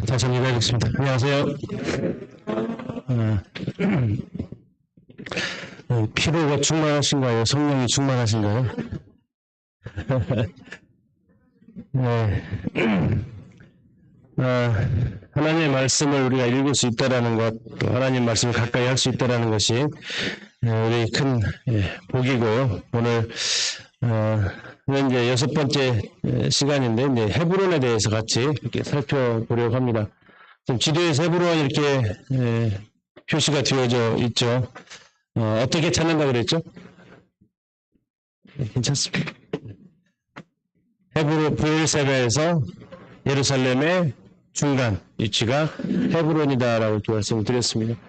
다시 한번 인사드리겠습니다. 안녕하세요. 피로가 충만하신가요? 성령이 충만하신가요? 네. 하나님의 말씀을 우리가 읽을 수 있다라는 것, 또 하나님 말씀을 가까이 할 수 있다라는 것이 우리 큰 복이고요. 오늘 이제 6번째 시간인데 이제 헤브론에 대해서 같이 이렇게 살펴보려고 합니다. 지금 지도에서 헤브론 이렇게 표시가 되어져 있죠. 어떻게 찾는다 그랬죠? 괜찮습니다. 헤브론 브엘세바에서 예루살렘의 중간 위치가 헤브론이다라고 이렇게 말씀을 드렸습니다.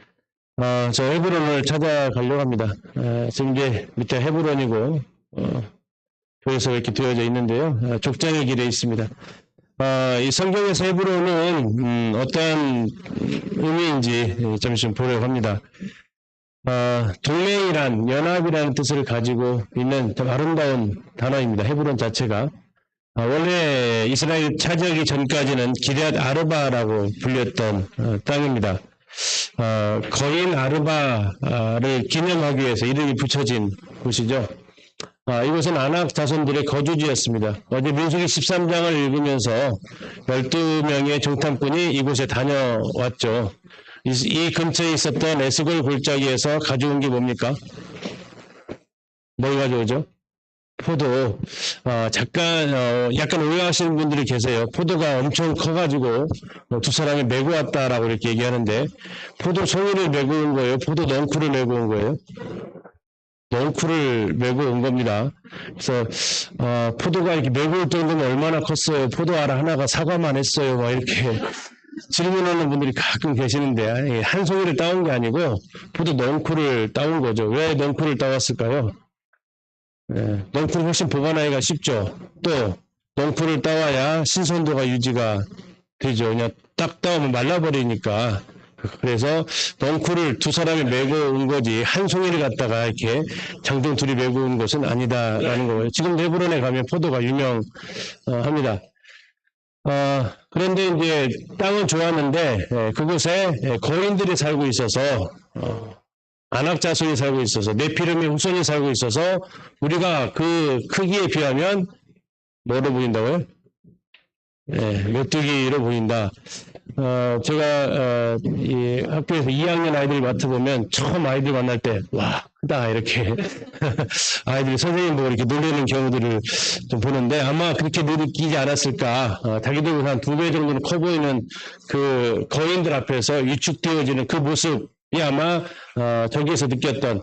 저 헤브론을 찾아가려고 합니다. 지금 이제 밑에 헤브론이고 교회에서 이렇게 되어져 있는데요. 족장의 길에 있습니다. 이 성경에서 헤브론은 어떠한 의미인지 잠시 좀 보려고 합니다. 동맹이란 연합이라는 뜻을 가지고 있는 좀 아름다운 단어입니다. 헤브론 자체가. 원래 이스라엘 차지하기 전까지는 기럇 아르바라고 불렸던 땅입니다. 거인 아르바를 기념하기 위해서 이름이 붙여진 곳이죠. 이곳은 아낙 자손들의 거주지였습니다. 어제 민수기 13장을 읽으면서 12명의 정탐꾼이 이곳에 다녀왔죠. 이 근처에 있었던 에스골 골짜기에서 가져온 게 뭡니까? 뭘 가져오죠? 포도. 약간 오해하시는 분들이 계세요. 포도가 엄청 커가지고 두 사람이 메고 왔다라고 이렇게 얘기하는데 포도 송이를 메고 온 거예요? 포도 넝쿨을 메고 온 거예요? 넝쿨을 메고 온 겁니다. 그래서 포도가 이렇게 메고 올 정도면 얼마나 컸어요? 포도 알아 하나가 사과만 했어요. 막 이렇게 질문하는 분들이 가끔 계시는데 한 송이를 따온 게 아니고 포도 넝쿨을 따온 거죠. 왜 넝쿨을 따왔을까요? 넝쿨 훨씬 보관하기가 쉽죠. 또 넝쿨을 따와야 신선도가 유지가 되죠. 그냥 딱 따오면 말라버리니까. 그래서 넝쿨을 두 사람이 메고 온 거지 한 송이를 갖다가 이렇게 장동 둘이 메고 온 것은 아니다라는 거예요. 지금 헤브론에 가면 포도가 유명합니다. 그런데 이제 땅은 좋았는데 그곳에 거인들이 살고 있어서 아낙 자손이 살고 있어서 네피림의 후손이 살고 있어서 우리가 그 크기에 비하면 뭐로 보인다고요? 메뚜기로 보인다. 제가 이 학교에서 2학년 아이들 맡아보면 처음 아이들 만날 때 와 크다 이렇게 아이들이 선생님 보고 이렇게 놀라는 경우들을 좀 보는데 아마 그렇게 느끼지 않았을까. 자기들보다 한 2배 정도는 커 보이는 그 거인들 앞에서 위축되어지는 그 모습이 아마 저기에서 느꼈던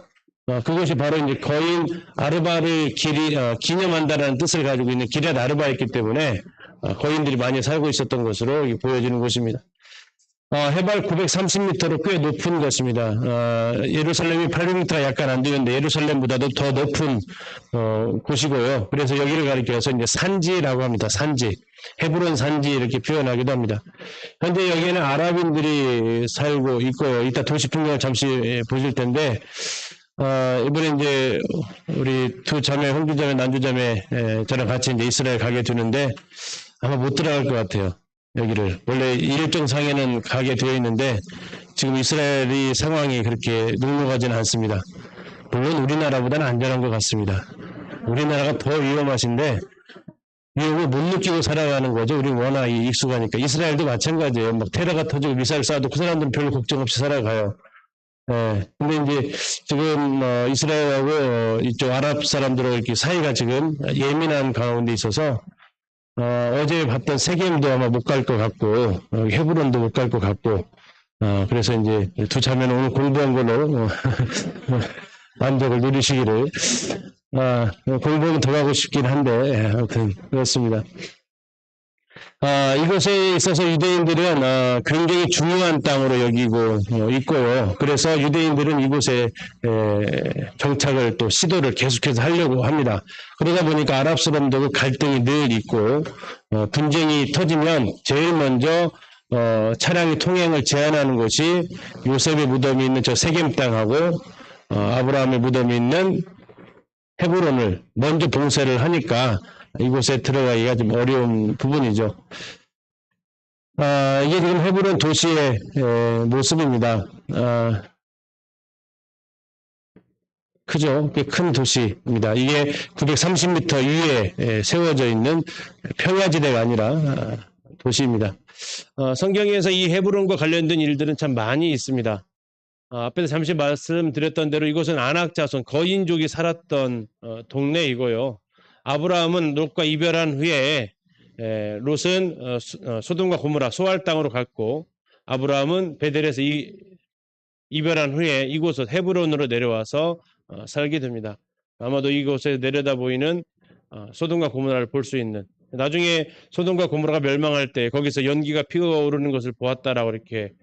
그것이 바로 이제 거인 아르바를 기념한다는 뜻을 가지고 있는 기럇 아르바였기 때문에 거인들이 많이 살고 있었던 것으로 보여지는 곳입니다. 해발 930m로 꽤 높은 것입니다. 예루살렘이 800m가 약간 안 되는데 예루살렘보다도 더 높은 곳이고요. 그래서 여기를 가리켜서 이제 산지라고 합니다. 산지. 헤브론 산지 이렇게 표현하기도 합니다. 현재 여기에는 아랍인들이 살고 있고요. 이따 도시 풍경을 잠시 보실 텐데 이번에 이제 우리 두 자매, 홍주자매, 난주자매 저랑 같이 이제 이스라엘 가게 되는데 아마 못 들어갈 것 같아요. 여기를. 원래 일정상에는 가게 되어 있는데 지금 이스라엘이 상황이 그렇게 녹록하지는 않습니다. 물론 우리나라보다는 안전한 것 같습니다. 우리나라가 더 위험하신데 위험을 못 느끼고 살아가는 거죠. 우리는 워낙 익숙하니까. 이스라엘도 마찬가지예요. 막 테러가 터지고 미사일 쏴도 그 사람들은 별로 걱정 없이 살아가요. 근데 이제 지금 이스라엘하고 이쪽 아랍 사람들하고 이렇게 사이가 지금 예민한 가운데 있어서 어제 봤던 세겜도 아마 못 갈 것 같고 헤브론도 못 갈 것 같고 그래서 이제 두 자매는 오늘 공부한 걸로 만족을 누리시기를 공부는 더 가고 싶긴 한데 아무튼 그렇습니다. 이곳에 있어서 유대인들은 굉장히 중요한 땅으로 여기고 있고요. 그래서 유대인들은 이곳에 정착을 또 시도를 계속해서 하려고 합니다. 그러다 보니까 아랍 사람들과 갈등이 늘 있고 분쟁이 터지면 제일 먼저 차량이 통행을 제한하는 곳이 요셉의 무덤이 있는 저 세겜 땅하고 아브라함의 무덤이 있는 헤브론을 먼저 봉쇄를 하니까 이곳에 들어가기가 좀 어려운 부분이죠. 이게 지금 헤브론 도시의 모습입니다. 크죠? 꽤 큰 도시입니다. 이게 930m 위에 세워져 있는 평야지대가 아니라 도시입니다. 성경에서 이 헤브론과 관련된 일들은 참 많이 있습니다. 앞에서 잠시 말씀드렸던 대로 이곳은 아낙 자손, 거인족이 살았던 동네이고요. 아브라함은 롯과 이별한 후에 롯은 소돔과 고모라 소알 땅으로 갔고, 아브라함은 베델에서 이별한 후에 이곳을 헤브론으로 내려와서 살게 됩니다. 아마도 이곳에 내려다 보이는 소돔과 고모라를 볼 수 있는, 나중에 소돔과 고모라가 멸망할 때 거기서 연기가 피어오르는 것을 보았다라고 이렇게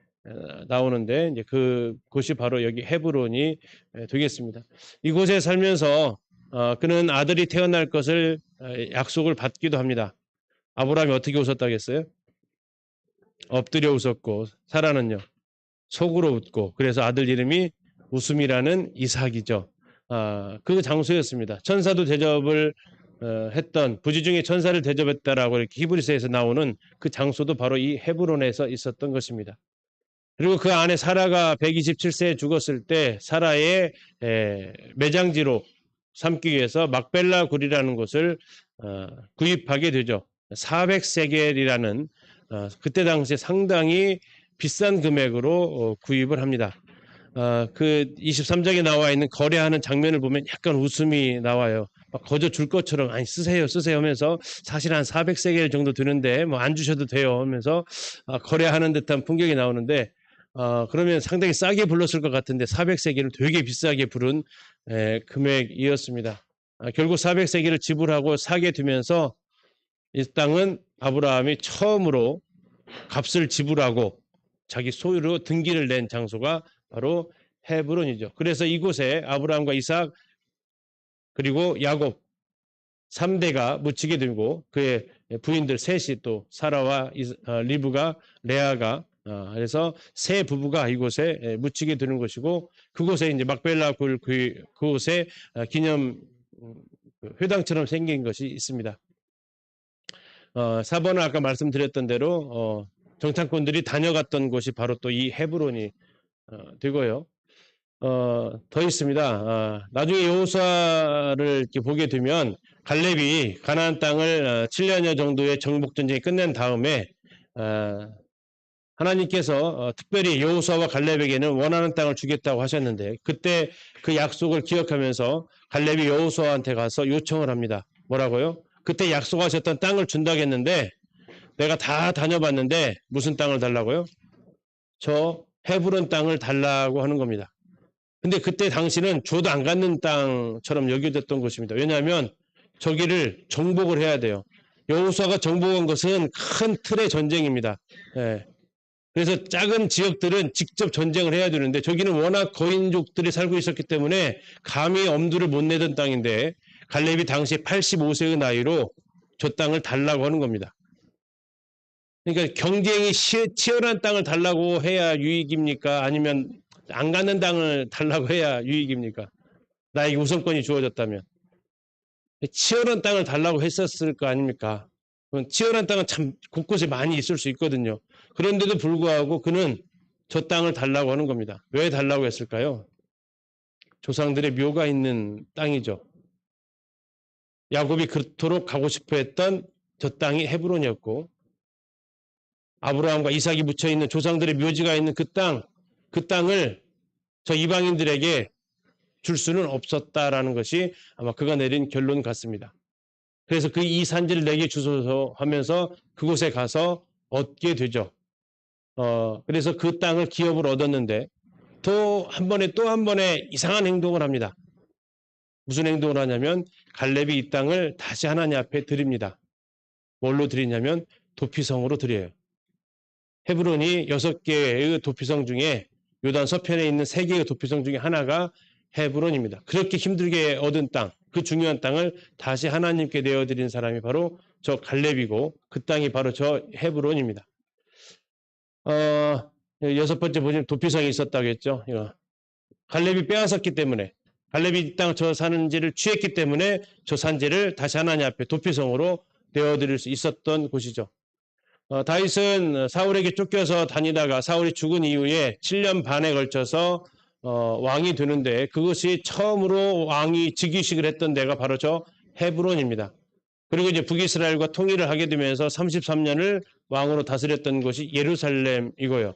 나오는데, 이제 그곳이 바로 여기 헤브론이 되겠습니다. 이곳에 살면서 그는 아들이 태어날 것을 약속을 받기도 합니다. 아브라함이 어떻게 웃었다겠어요? 엎드려 웃었고, 사라는요 속으로 웃고, 그래서 아들 이름이 웃음이라는 이삭이죠. 그 장소였습니다. 천사도 대접을 했던, 부지 중에 천사를 대접했다라고 이렇게 히브리서에서 나오는 그 장소도 바로 이 헤브론에서 있었던 것입니다. 그리고 그 안에 사라가 127세에 죽었을 때 사라의 매장지로 삼기 위해서 막벨라 굴이라는 곳을 구입하게 되죠. 400세겔이라는 그때 당시에 상당히 비싼 금액으로 구입을 합니다. 그 23장에 나와 있는 거래하는 장면을 보면 약간 웃음이 나와요. 막 거저 줄 것처럼 아니 쓰세요 하면서 사실 한 400세겔 정도 드는데 뭐 안 주셔도 돼요 하면서 거래하는 듯한 풍경이 나오는데, 그러면 상당히 싸게 불렀을 것 같은데 400세겔을 되게 비싸게 부른 금액이었습니다. 결국 400세겔을 지불하고 사게 되면서 이 땅은 아브라함이 처음으로 값을 지불하고 자기 소유로 등기를 낸 장소가 바로 헤브론이죠. 그래서 이곳에 아브라함과 이삭 그리고 야곱 3대가 묻히게 되고, 그의 부인들 셋이 또 사라와 리브가 레아가 그래서 세 부부가 이곳에 묻히게 되는 것이고, 그곳에 이제 막벨라 굴 그곳에 기념 회당처럼 생긴 것이 있습니다. 4번은 아까 말씀드렸던 대로 정탐꾼들이 다녀갔던 곳이 바로 또 이 헤브론이 되고요. 더 있습니다. 나중에 여호수아를 이렇게 보게 되면 갈렙이 가나안 땅을 7년여 정도의 정복 전쟁이 끝낸 다음에 하나님께서 특별히 여호수아와 갈렙에게는 원하는 땅을 주겠다고 하셨는데, 그때 그 약속을 기억하면서 갈렙이 여호수아한테 가서 요청을 합니다. 뭐라고요? 그때 약속하셨던 땅을 준다고 했는데 내가 다 다녀봤는데 무슨 땅을 달라고요? 저 헤브론 땅을 달라고 하는 겁니다. 근데 그때 당시는 줘도 안 갖는 땅처럼 여겨졌던 것입니다. 왜냐하면 저기를 정복을 해야 돼요. 여호수아가 정복한 것은 큰 틀의 전쟁입니다. 그래서 작은 지역들은 직접 전쟁을 해야 되는데 저기는 워낙 거인족들이 살고 있었기 때문에 감히 엄두를 못 내던 땅인데 갈렙이 당시 85세의 나이로 저 땅을 달라고 하는 겁니다. 그러니까 경쟁이 치열한 땅을 달라고 해야 유익입니까? 아니면 안 갖는 땅을 달라고 해야 유익입니까? 나에게 우선권이 주어졌다면. 치열한 땅을 달라고 했었을 거 아닙니까? 치열한 땅은 참 곳곳에 많이 있을 수 있거든요. 그런데도 불구하고 그는 저 땅을 달라고 하는 겁니다. 왜 달라고 했을까요? 조상들의 묘가 있는 땅이죠. 야곱이 그토록 가고 싶어 했던 저 땅이 헤브론이었고, 아브라함과 이삭이 묻혀 있는 조상들의 묘지가 있는 그 땅을 저 이방인들에게 줄 수는 없었다라는 것이 아마 그가 내린 결론 같습니다. 그래서 그 이 산지를 내게 주소서 하면서 그곳에 가서 얻게 되죠. 그래서 그 땅을 기업을 얻었는데 또 한 번에 이상한 행동을 합니다. 무슨 행동을 하냐면 갈렙이 이 땅을 다시 하나님 앞에 드립니다. 뭘로 드리냐면 도피성으로 드려요. 헤브론이 6개의 도피성 중에 요단 서편에 있는 3개의 도피성 중에 하나가 헤브론입니다. 그렇게 힘들게 얻은 땅, 그 중요한 땅을 다시 하나님께 내어드린 사람이 바로 저 갈렙이고, 그 땅이 바로 저 헤브론입니다. 6번째 보시면 도피성이 있었다고 했죠. 갈렙이 빼앗았기 때문에, 갈렙이 이 땅 저 산지를 취했기 때문에 저 산지를 다시 하나님 앞에 도피성으로 내어드릴 수 있었던 곳이죠. 다윗은 사울에게 쫓겨서 다니다가 사울이 죽은 이후에 7년 반에 걸쳐서 왕이 되는데 그것이 처음으로 왕이 즉위식을 했던 데가 바로 저 헤브론입니다. 그리고 이제 북이스라엘과 통일을 하게 되면서 33년을 왕으로 다스렸던 곳이 예루살렘이고요.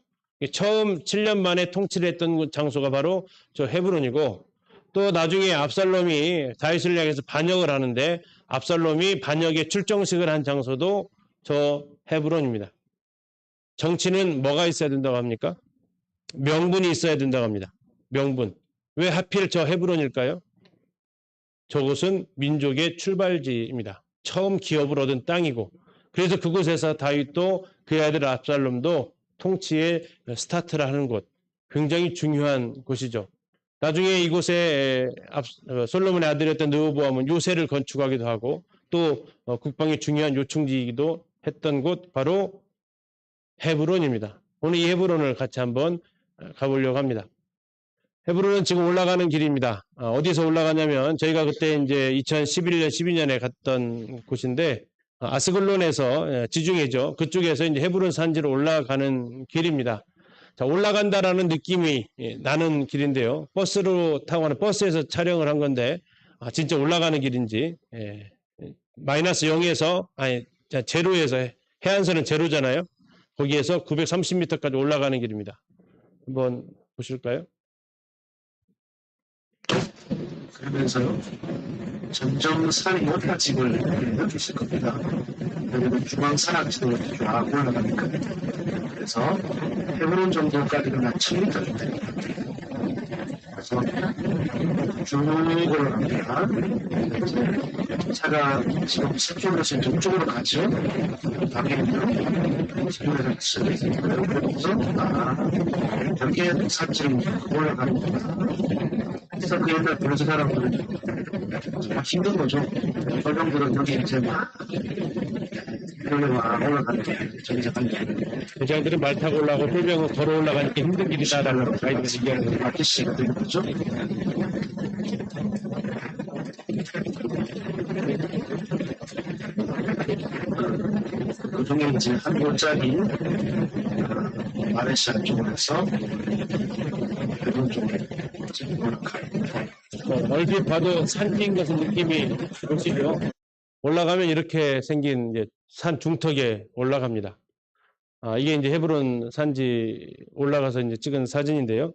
처음 7년 만에 통치를 했던 장소가 바로 저 헤브론이고 또 나중에 압살롬이 다윗을 향해서 반역을 하는데 압살롬이 반역의 출정식을 한 장소도 저 헤브론입니다. 정치는 뭐가 있어야 된다고 합니까? 명분이 있어야 된다고 합니다. 명분. 왜 하필 저 헤브론일까요? 저곳은 민족의 출발지입니다. 처음 기업을 얻은 땅이고 그래서 그곳에서 다윗도 그의 아들 압살롬도 통치의 스타트를 하는 곳. 굉장히 중요한 곳이죠. 나중에 이곳에 솔로몬의 아들이었던 르호보암은 요새를 건축하기도 하고 또 국방의 중요한 요충지이기도 했던 곳 바로 헤브론입니다. 오늘 이 헤브론을 같이 한번 가보려고 합니다. 헤브론은 지금 올라가는 길입니다. 어디서 올라가냐면 저희가 그때 이제 2011년, 12년에 갔던 곳인데 아스글론에서 지중해죠. 그쪽에서 이제 헤브론 산지로 올라가는 길입니다. 자, 올라간다라는 느낌이 나는 길인데요. 버스로 타고 가는 버스에서 촬영을 한 건데 진짜 올라가는 길인지 마이너스 0에서 제로에서 해안선은 제로잖아요. 거기에서 930m까지 올라가는 길입니다. 한번 보실까요? 그러면서 점점 산이 높아짐을 느끼실 겁니다. 여기는 중앙산악지도로 쫙 올라가니까. 그래서 헤브론 정도까지는 한 1000m 정도 됩니다. 그래서 쭉 올라갑니다. 차가 지금 서쪽으로서 동쪽으로 가죠. 방향으로 서쪽에서 여기에 산지로 올라가는구나. 그래서 그 옛날 부르스 사람들은 정말 힘든 거죠. 설명들은 여기 이제 막 올라가는 게 전쟁한 게 대장들은 말 타고 올라가고 쫄병은 걸어 올라가는 게 힘든 길이다라는 가이드가 얘기하는 거예요. 아저씨가 되는 거죠. 그 중에 이제 한 골짜기 마레시아 쪽에서 대부분 쪽에 얼핏 봐도 산지인 것은 느낌이 오시죠. 올라가면 이렇게 생긴 이제 산 중턱에 올라갑니다. 이게 이제 헤브론 산지 올라가서 이제 찍은 사진인데요.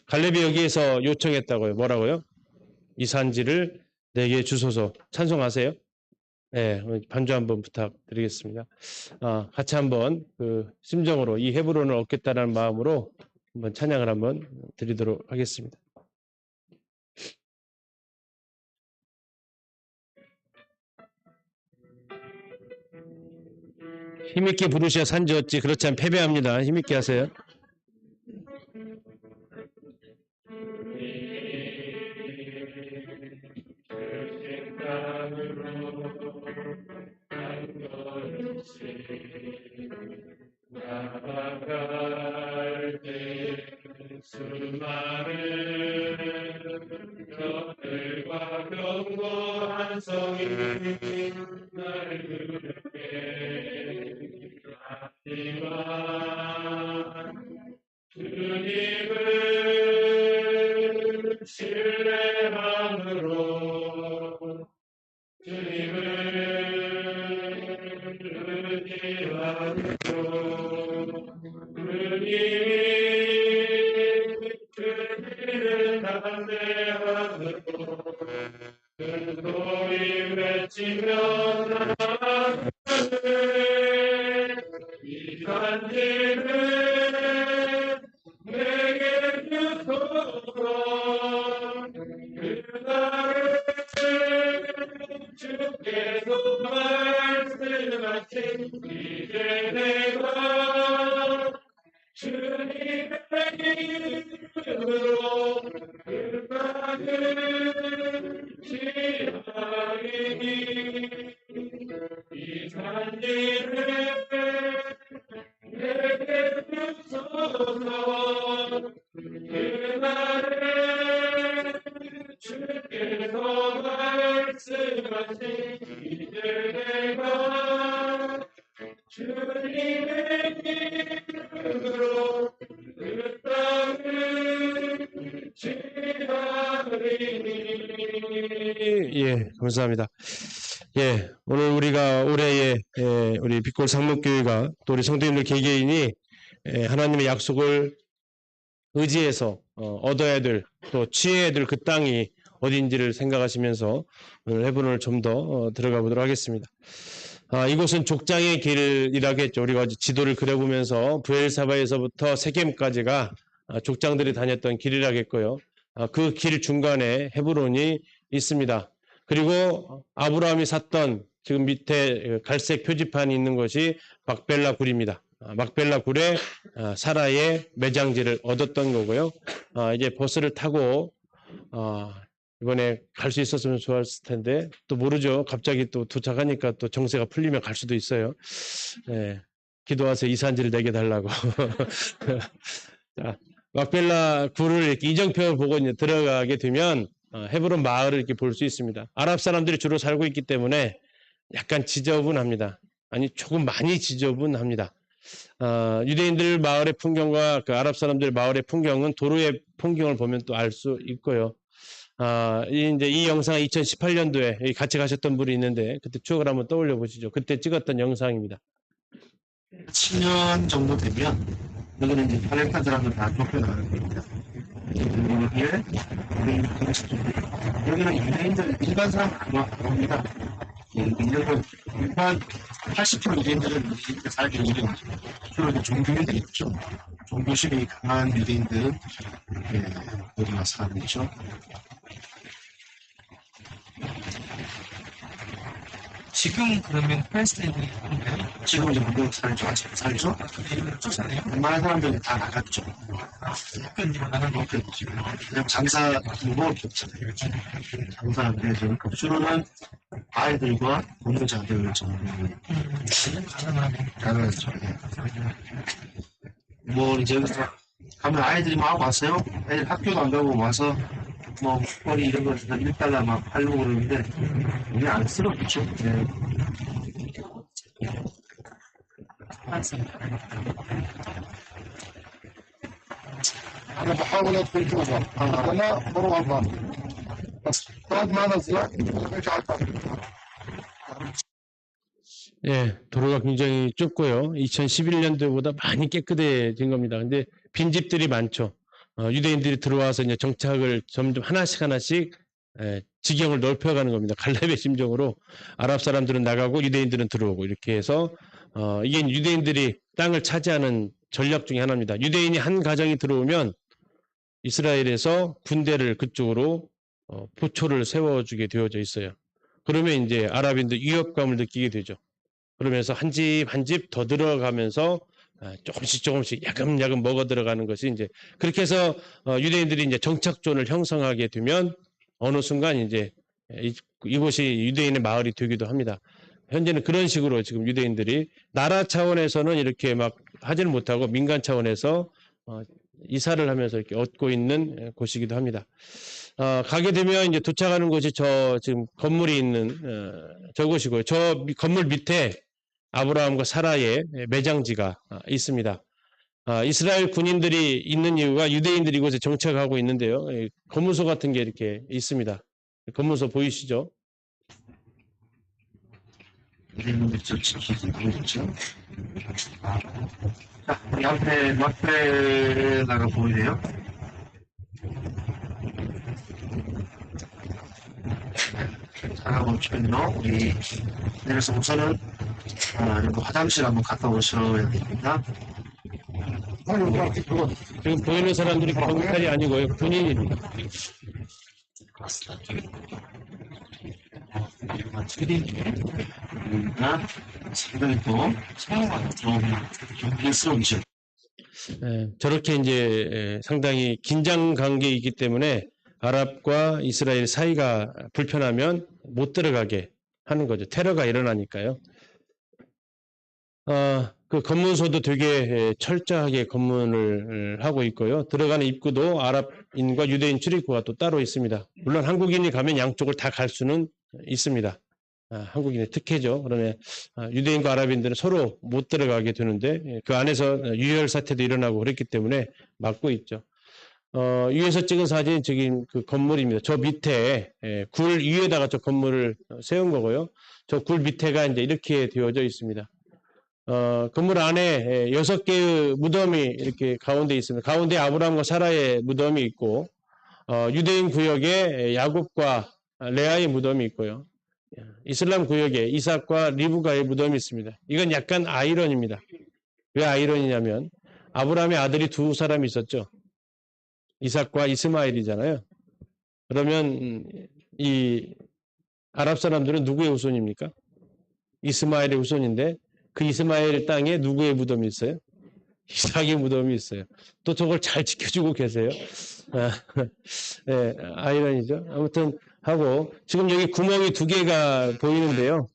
갈렙이 여기에서 요청했다고요. 뭐라고요? 이 산지를 내게 주소서. 찬송하세요? 네, 반주 한번 부탁드리겠습니다. 같이 한번 그 심정으로 이 헤브론을 얻겠다는 마음으로 한번 찬양을 한번 드리도록 하겠습니다. 힘있게 부르셔야 산지 얻지. 그렇지 않으면 패배합니다. 힘있게 하세요. 나아갈 때 수많은 것들과 견고한 성이 날 두렵게 하지만 주님을 신뢰함으로 주님을 의지함으로 주님이 담대함으로 큰 소리 외치며 나아가네 이 산지를 내게 주소서 그날을 주께서 말씀하신 이제 내가 주님의 이름으로 그 땅을 지나리니 이 산지를 내게 주소서 그날에 주께서 말씀하신 이제 내가 주님의 예, 감사합니다. 예, 오늘 우리가 올해에 우리 빛골 상목교회가 또 우리 성도님들 개개인이 하나님의 약속을 의지해서 얻어야 될 또 취해야 될 그 땅이 어딘지를 생각하시면서 오늘 해본을 좀 더 들어가 보도록 하겠습니다. 이곳은 족장의 길이라겠죠. 우리가 지도를 그려보면서 브엘사바에서부터 세겜까지가 족장들이 다녔던 길이라겠고요. 그 길 중간에 헤브론이 있습니다. 그리고 아브라함이 샀던 지금 밑에 갈색 표지판이 있는 것이 막벨라 굴입니다. 막벨라 굴에 사라의 매장지를 얻었던 거고요. 이제 버스를 타고 이번에 갈 수 있었으면 좋았을 텐데 또 모르죠. 갑자기 또 도착하니까 또 정세가 풀리면 갈 수도 있어요. 예, 기도하세요. 이산지를 내게 달라고. 자, 막벨라 굴을 이렇게 이정표를 보고 이제 들어가게 되면 헤브론 마을을 이렇게 볼 수 있습니다. 아랍 사람들이 주로 살고 있기 때문에 약간 지저분합니다. 아니 조금 많이 지저분합니다. 유대인들 마을의 풍경과 그 아랍 사람들 마을의 풍경은 도로의 풍경을 보면 또 알 수 있고요. 이제 이 영상은 2018년도에 같이 가셨던 분이 있는데 그때 추억을 한번 떠올려 보시죠. 그때 찍었던 영상입니다. 7년 정도 되면 여기는 이제 팔레스타인 사람들 다 쫓겨나는 겁니다. 여기는 유대인들 일반 사람 안 옵니다. 일반 80% 유대인들은 이렇게 살기 어려운 주로 이제 종교인들이 있죠. 종교심이 강한 유대인들은 여기 와서 살고 있죠. 지금 그러면 팔레스타인이 있나요? 지금 이제 문제로 살죠. 쫓아내요? 웬만한 사람들이 다 나갔죠. 약간 나가는 거. 그냥 장사 먹을 게 없잖아요. 장사를 해서 주로는 아이들과 노동자들 정도는 가능하죠. 뭐 이제 여기서 가면 아이들이 막 왔어요. 애들 학교도 안 가고 와서 뭐 머리 이런 거 $1 막 팔려고 그러는데 우리 안 쓰러졌죠. 네. أنا بحاول أدخل جوا أنا بروح الباب بس بعد ما نزلت رجع الباب 예, 도로가 굉장히 좁고요. 2011년도보다 많이 깨끗해진 겁니다. 근데 빈집들이 많죠. 유대인들이 들어와서 이제 정착을 점점 하나씩 지경을 넓혀가는 겁니다. 갈렙의 심정으로 아랍 사람들은 나가고 유대인들은 들어오고 이렇게 해서 이게 유대인들이 땅을 차지하는 전략 중에 하나입니다. 유대인이 한 가정이 들어오면 이스라엘에서 군대를 그쪽으로 보초를 세워주게 되어져 있어요. 그러면 이제 아랍인들 위협감을 느끼게 되죠. 그러면서 한 집 한 집 더 들어가면서 조금씩 야금야금 먹어 들어가는 것이 이제 그렇게 해서 유대인들이 이제 정착존을 형성하게 되면 어느 순간 이제 이곳이 유대인의 마을이 되기도 합니다. 현재는 그런 식으로 지금 유대인들이 나라 차원에서는 이렇게 막 하지는 못하고 민간 차원에서 이사를 하면서 이렇게 얻고 있는 곳이기도 합니다. 가게 되면 이제 도착하는 곳이 저 지금 건물이 있는 저곳이고요. 저 건물 밑에 아브라함과 사라의 매장지가 있습니다. 이스라엘 군인들이 있는 이유가 유대인들이 이곳에 정착하고 있는데요. 검문소 같은 게 이렇게 있습니다. 검문소 보이시죠? 유대인들이 저 지키지 모르겠죠. 자, 우리 앞에 막베라가 보이네요. 자, 멈추면요. 우리 내려서 우선은 이렇게 화장실 한번 갔다 오셔야 됩니다. 지금 보이는 사람들이 경찰이 아니고요. 군인입니다. 상당히 또 좀 경계스러운죠. 저렇게 이제 상당히 긴장 관계이기 때문에 아랍과 이스라엘 사이가 불편하면 못 들어가게 하는 거죠. 테러가 일어나니까요. 그 검문소도 되게 철저하게 검문을 하고 있고요. 들어가는 입구도 아랍인과 유대인 출입구가 또 따로 있습니다. 물론 한국인이 가면 양쪽을 다 갈 수는 있습니다. 한국인의 특혜죠. 그러면 유대인과 아랍인들은 서로 못 들어가게 되는데 그 안에서 유혈 사태도 일어나고 그랬기 때문에 막고 있죠. 위에서 찍은 사진이 저기 그 건물입니다. 저 밑에 굴 위에다가 저 건물을 세운 거고요. 저 굴 밑에가 이제 이렇게 되어져 있습니다. 건물 안에 6개의 무덤이 이렇게 가운데 있습니다. 가운데 아브라함과 사라의 무덤이 있고, 유대인 구역에 야곱과 레아의 무덤이 있고요. 이슬람 구역에 이삭과 리브가의 무덤이 있습니다. 이건 약간 아이러니입니다. 왜 아이러니냐면 아브라함의 아들이 두 사람이 있었죠. 이삭과 이스마엘이잖아요. 그러면 이 아랍 사람들은 누구의 후손입니까? 이스마엘의 후손인데 그 이스마엘 땅에 누구의 무덤이 있어요? 이삭의 무덤이 있어요. 또 저걸 잘 지켜주고 계세요. 네, 아이러니죠. 아무튼 하고 지금 여기 구멍이 2개가 보이는데요.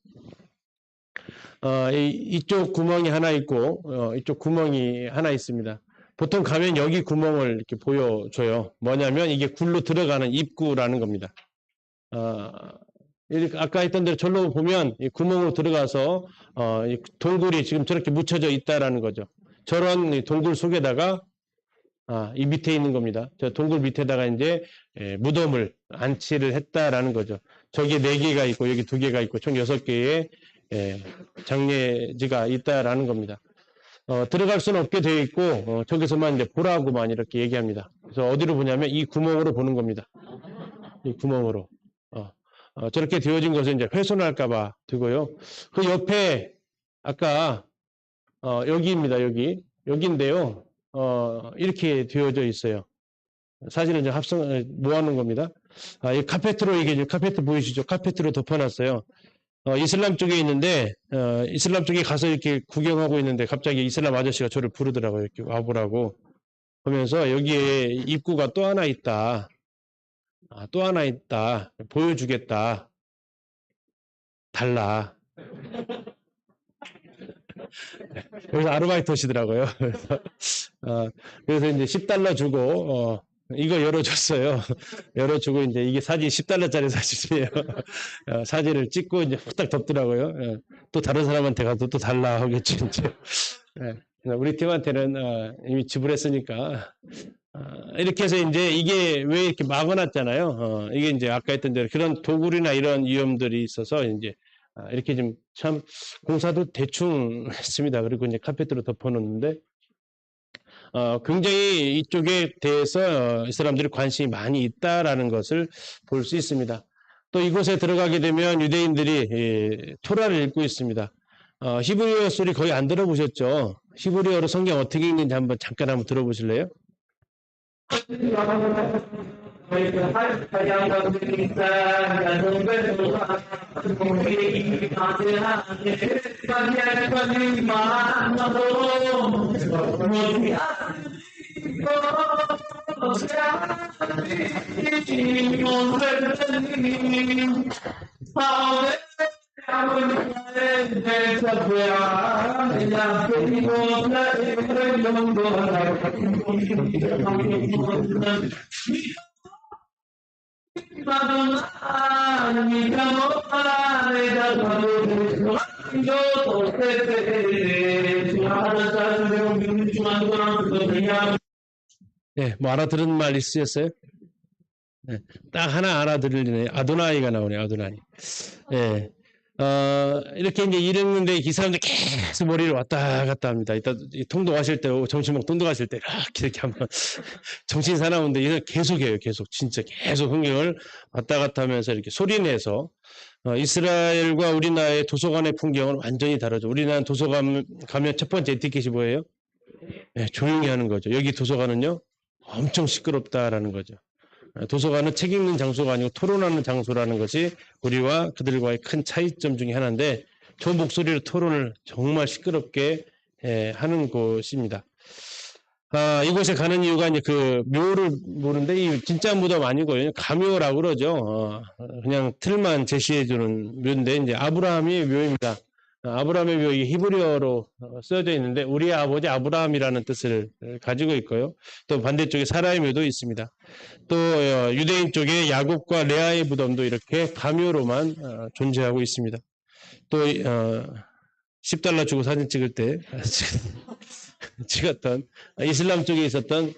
이쪽 구멍이 하나 있고 이쪽 구멍이 하나 있습니다. 보통 가면 여기 구멍을 이렇게 보여줘요. 뭐냐면 이게 굴로 들어가는 입구라는 겁니다. 아까 했던 대로 절로 보면 이 구멍으로 들어가서 이 동굴이 지금 저렇게 묻혀져 있다라는 거죠. 저런 이 동굴 속에다가 이 밑에 있는 겁니다. 저 동굴 밑에다가 이제 무덤을 안치를 했다라는 거죠. 저기 4개가 있고 여기 2개가 있고 총 6개의 장례지가 있다라는 겁니다. 들어갈 수는 없게 되어 있고 저기서만 이제 보라고만 이렇게 얘기합니다. 그래서 어디로 보냐면 이 구멍으로 보는 겁니다. 이 구멍으로. 저렇게 되어진 것은 이제 훼손할까봐 두고요. 그 옆에 아까 여기입니다. 여기인데요. 이렇게 되어져 있어요. 사진을 이제 모아놓은 겁니다. 이 카페트로 이게 카페트 보이시죠? 카페트로 덮어놨어요. 이슬람 쪽에 있는데 이슬람 쪽에 가서 이렇게 구경하고 있는데 갑자기 이슬람 아저씨가 저를 부르더라고요. 이렇게 와보라고 하면서 여기에 입구가 또 하나 있다. 또 하나 있다. 보여주겠다. 달라. 그래서 아르바이트 하시더라고요. 그래서 이제 $10 주고 이거 열어줬어요. 열어주고 이제 이게 사진 $10짜리 사진이에요. 사진을 찍고 이제 후딱 덮더라고요. 또 다른 사람한테 가도 또 달라 하겠지 이제. 우리 팀한테는 이미 지불했으니까. 이렇게 해서 이제 이게 왜 이렇게 막아놨잖아요. 이게 이제 아까 했던 대로 그런 도굴이나 이런 위험들이 있어서 이제 이렇게 좀 참 공사도 대충 했습니다. 그리고 이제 카페트로 덮어놓는데 굉장히 이쪽에 대해서 이 사람들이 관심이 많이 있다라는 것을 볼 수 있습니다. 또 이곳에 들어가게 되면 유대인들이 토라를 읽고 있습니다. 히브리어 소리 거의 안 들어보셨죠? 히브리어로 성경 어떻게 읽는지 잠깐 한번 들어보실래요? 네, 뭐 알아들은 말 있으셨어요? 네, 딱 하나 알아들리네. 아도나이가 나오네, 아도나이. 네. 이렇게 이제 읽는데 이 사람들 계속 머리를 왔다 갔다 합니다. 이따 통독하실 때, 점심 먹고 통독하실 때 이렇게 한번 정신 사나운데 이걸 계속해요. 진짜 계속 흥경을 왔다 갔다 하면서 이렇게 소리내서 이스라엘과 우리나라의 도서관의 풍경은 완전히 다르죠. 우리나라는 도서관 가면 첫 번째 에티켓이 뭐예요? 네, 조용히 하는 거죠. 여기 도서관은요, 엄청 시끄럽다라는 거죠. 도서관은 책 읽는 장소가 아니고 토론하는 장소라는 것이 우리와 그들과의 큰 차이점 중에 하나인데 저 목소리로 토론을 정말 시끄럽게 하는 곳입니다. 이곳에 가는 이유가 이제 그 묘를 보는데 이 진짜 무덤 아니고요. 가묘라고 그러죠. 그냥 틀만 제시해주는 묘인데 이제 아브라함이 묘입니다. 아브라함의 묘, 이 히브리어로 써져 있는데 우리의 아버지 아브라함이라는 뜻을 가지고 있고요. 또 반대쪽에 사라의 묘도 있습니다. 또 유대인 쪽에 야곱과 레아의 무덤도 이렇게 가묘로만 존재하고 있습니다. 또 $10 주고 사진 찍을 때 찍었던 이슬람 쪽에 있었던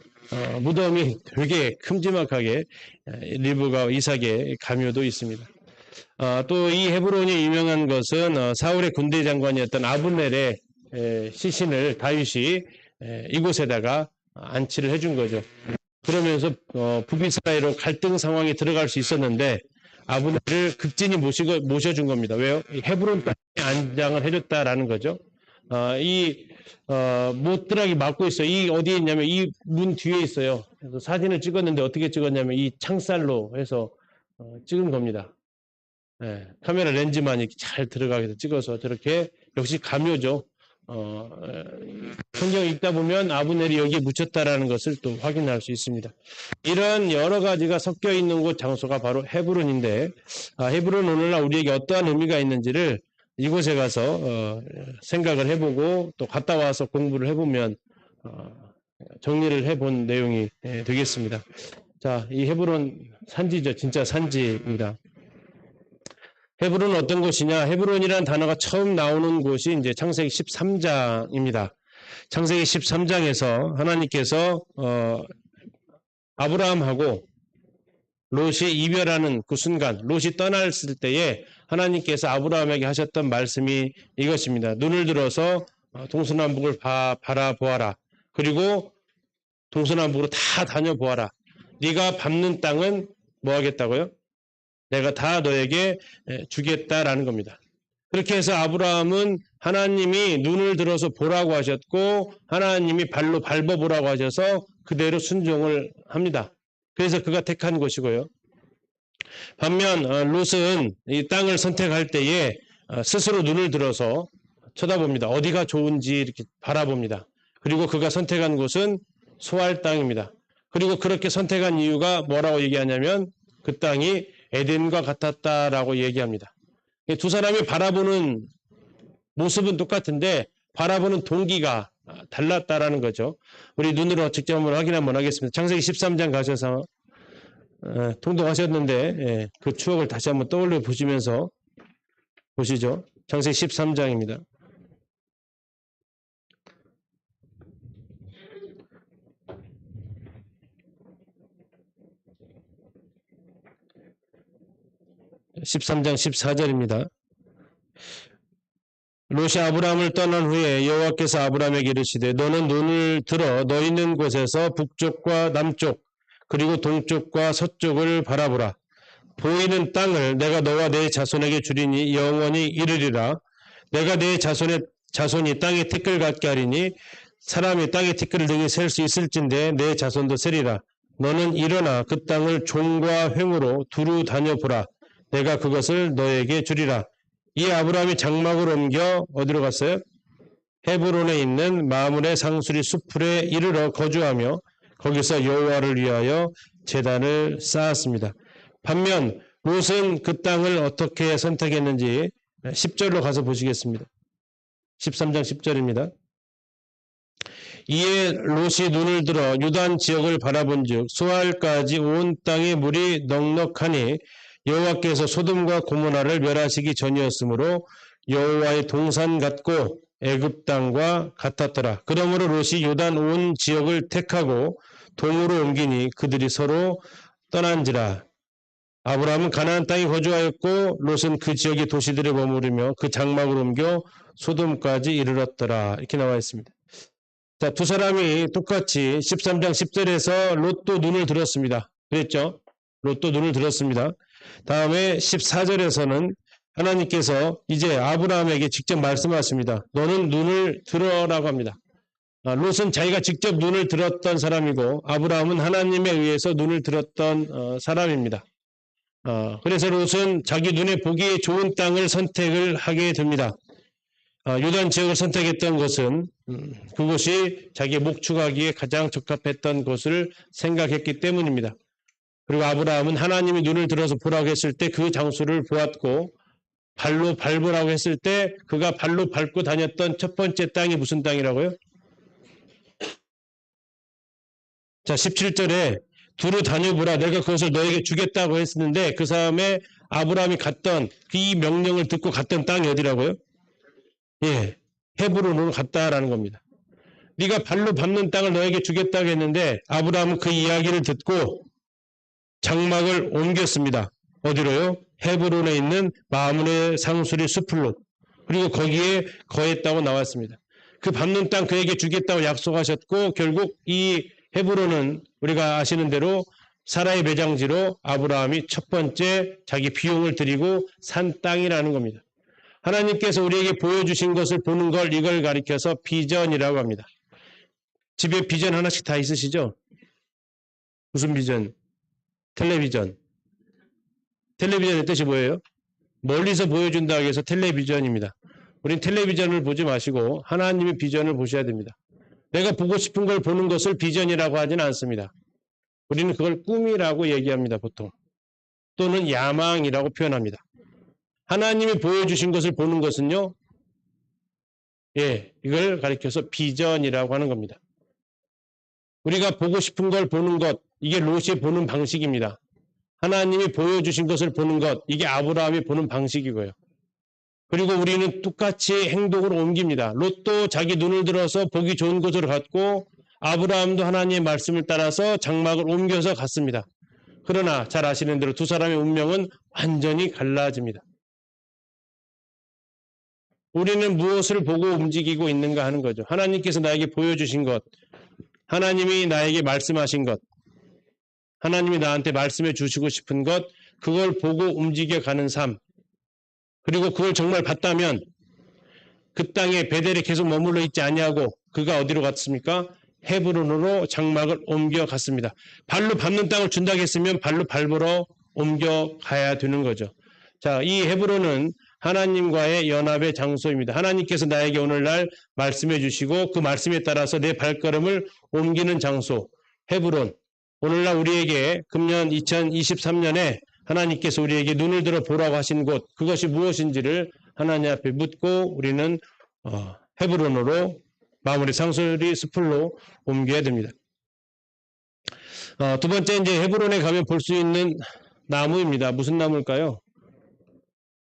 무덤이 되게 큼지막하게 리브가 이삭의 가묘도 있습니다. 또 이 헤브론이 유명한 것은 사울의 군대 장관이었던 아브넬의 시신을 다윗이 이곳에다가 안치를 해준 거죠. 그러면서 북이스라엘로 갈등 상황에 들어갈 수 있었는데 아브넬을 극진히 모셔준 겁니다. 왜요? 헤브론까지 안장을 해줬다라는 거죠. 못들하게 막고 있어요. 이 어디에 있냐면 이 문 뒤에 있어요. 그래서 사진을 찍었는데 어떻게 찍었냐면 이 창살로 해서 찍은 겁니다. 카메라 렌즈만 이렇게 잘 들어가게 해서 찍어서 저렇게 역시 가묘죠. 성경 읽다 보면 아브넬이 여기에 묻혔다라는 것을 또 확인할 수 있습니다. 이런 여러 가지가 섞여 있는 곳 장소가 바로 헤브론인데 헤브론 오늘날 우리에게 어떠한 의미가 있는지를 이곳에 가서 생각을 해보고 또 갔다 와서 공부를 해보면 정리를 해본 내용이 되겠습니다. 자, 이 헤브론 산지죠. 진짜 산지입니다. 헤브론은 어떤 곳이냐? 헤브론이라는 단어가 처음 나오는 곳이 이제 창세기 13장입니다. 창세기 13장에서 하나님께서 아브라함하고 롯이 이별하는 그 순간, 롯이 떠났을 때에 하나님께서 아브라함에게 하셨던 말씀이 이것입니다. 눈을 들어서 동서남북을 바라보아라. 그리고 동서남북으로 다 다녀보아라. 네가 밟는 땅은 뭐 하겠다고요? 내가 다 너에게 주겠다라는 겁니다. 그렇게 해서 아브라함은 하나님이 눈을 들어서 보라고 하셨고 하나님이 발로 밟아보라고 하셔서 그대로 순종을 합니다. 그래서 그가 택한 곳이고요. 반면 롯은 이 땅을 선택할 때에 스스로 눈을 들어서 쳐다봅니다. 어디가 좋은지 이렇게 바라봅니다. 그리고 그가 선택한 곳은 소알 땅입니다. 그리고 그렇게 선택한 이유가 뭐라고 얘기하냐면 그 땅이 에덴과 같았다라고 얘기합니다. 두 사람이 바라보는 모습은 똑같은데 바라보는 동기가 달랐다라는 거죠. 우리 눈으로 직접 한번 확인 한번 하겠습니다. 창세기 13장 가셔서 통독하셨는데 그 추억을 다시 한번 떠올려 보시면서 보시죠. 창세기 13장입니다. (13장) 14절입니다. 롯이 아브라함을 떠난 후에 여호와께서 아브라함에게 이르시되 너는 눈을 들어 너 있는 곳에서 북쪽과 남쪽 그리고 동쪽과 서쪽을 바라보라. 보이는 땅을 내가 너와 내 자손에게 주리니 영원히 이르리라. 내가 내 자손이 땅의 티끌 같게 하리니 사람이 땅의 티끌을 등에 셀 수 있을진데 내 자손도 세리라. 너는 일어나 그 땅을 종과 횡으로 두루 다녀보라. 내가 그것을 너에게 주리라. 이 아브라함이 장막을 옮겨 어디로 갔어요? 헤브론에 있는 마므레 상수리 숲풀에 이르러 거주하며 거기서 여호와를 위하여 제단을 쌓았습니다. 반면 롯은 그 땅을 어떻게 선택했는지 10절로 가서 보시겠습니다. 13장 10절입니다. 이에 롯이 눈을 들어 유단 지역을 바라본즉 소알까지 온 땅의 물이 넉넉하니 여호와께서 소돔과 고모라를 멸하시기 전이었으므로 여호와의 동산 같고 애굽 땅과 같았더라. 그러므로 롯이 요단 온 지역을 택하고 동으로 옮기니 그들이 서로 떠난지라. 아브라함은 가나안 땅에 거주하였고 롯은 그 지역의 도시들에 머무르며 그 장막을 옮겨 소돔까지 이르렀더라. 이렇게 나와 있습니다. 자, 두 사람이 똑같이 13장 10절에서 롯도 눈을 들었습니다. 그랬죠? 롯도 눈을 들었습니다. 다음에 14절에서는 하나님께서 이제 아브라함에게 직접 말씀하십니다. 너는 눈을 들어라고 합니다. 롯은 자기가 직접 눈을 들었던 사람이고 아브라함은 하나님에 의해서 눈을 들었던 사람입니다. 그래서 롯은 자기 눈에 보기에 좋은 땅을 선택을 하게 됩니다. 요단 지역을 선택했던 것은 그곳이 자기의 목축하기에 가장 적합했던 곳을 생각했기 때문입니다. 그리고 아브라함은 하나님이 눈을 들어서 보라고 했을 때 그 장소를 보았고 발로 밟으라고 했을 때 그가 발로 밟고 다녔던 첫 번째 땅이 무슨 땅이라고요? 자, 17절에 두루 다녀보라 내가 그것을 너에게 주겠다고 했는데 그 다음에 아브라함이 갔던 이 명령을 듣고 갔던 땅이 어디라고요? 예, 헤브론으로 갔다라는 겁니다. 네가 발로 밟는 땅을 너에게 주겠다고 했는데 아브라함은 그 이야기를 듣고 장막을 옮겼습니다. 어디로요? 헤브론에 있는 마므레 상수리 숲으로. 그리고 거기에 거했다고 나왔습니다. 그 밟는 땅 그에게 주겠다고 약속하셨고 결국 이 헤브론은 우리가 아시는 대로 사라의 매장지로 아브라함이 첫 번째 자기 비용을 드리고 산 땅이라는 겁니다. 하나님께서 우리에게 보여주신 것을 보는 걸 이걸 가리켜서 비전이라고 합니다. 집에 비전 하나씩 다 있으시죠? 무슨 비전? 텔레비전. 텔레비전의 뜻이 뭐예요? 멀리서 보여준다고 해서 텔레비전입니다. 우린 텔레비전을 보지 마시고 하나님의 비전을 보셔야 됩니다. 내가 보고 싶은 걸 보는 것을 비전이라고 하지는 않습니다. 우리는 그걸 꿈이라고 얘기합니다, 보통. 또는 야망이라고 표현합니다. 하나님이 보여주신 것을 보는 것은요, 이걸 가리켜서 비전이라고 하는 겁니다. 우리가 보고 싶은 걸 보는 것, 이게 롯이 보는 방식입니다. 하나님이 보여주신 것을 보는 것, 이게 아브라함이 보는 방식이고요. 그리고 우리는 똑같이 행동으로 옮깁니다. 롯도 자기 눈을 들어서 보기 좋은 곳으로 갔고 아브라함도 하나님의 말씀을 따라서 장막을 옮겨서 갔습니다. 그러나 잘 아시는 대로 두 사람의 운명은 완전히 갈라집니다. 우리는 무엇을 보고 움직이고 있는가 하는 거죠. 하나님께서 나에게 보여주신 것, 하나님이 나에게 말씀하신 것, 하나님이 나한테 말씀해 주시고 싶은 것, 그걸 보고 움직여가는 삶. 그리고 그걸 정말 봤다면 그 땅에 베델에 계속 머물러 있지 아니하고 그가 어디로 갔습니까? 헤브론으로 장막을 옮겨갔습니다. 발로 밟는 땅을 준다고 했으면 발로 밟으러 옮겨가야 되는 거죠. 자, 이 헤브론은 하나님과의 연합의 장소입니다. 하나님께서 나에게 오늘날 말씀해 주시고 그 말씀에 따라서 내 발걸음을 옮기는 장소, 헤브론. 오늘날 우리에게 금년 2023년에 하나님께서 우리에게 눈을 들어 보라고 하신 곳, 그것이 무엇인지를 하나님 앞에 묻고 우리는 헤브론으로 마무리 상수리 숲으로 옮겨야 됩니다. 두 번째 이제 헤브론에 가면 볼 수 있는 나무입니다. 무슨 나무일까요?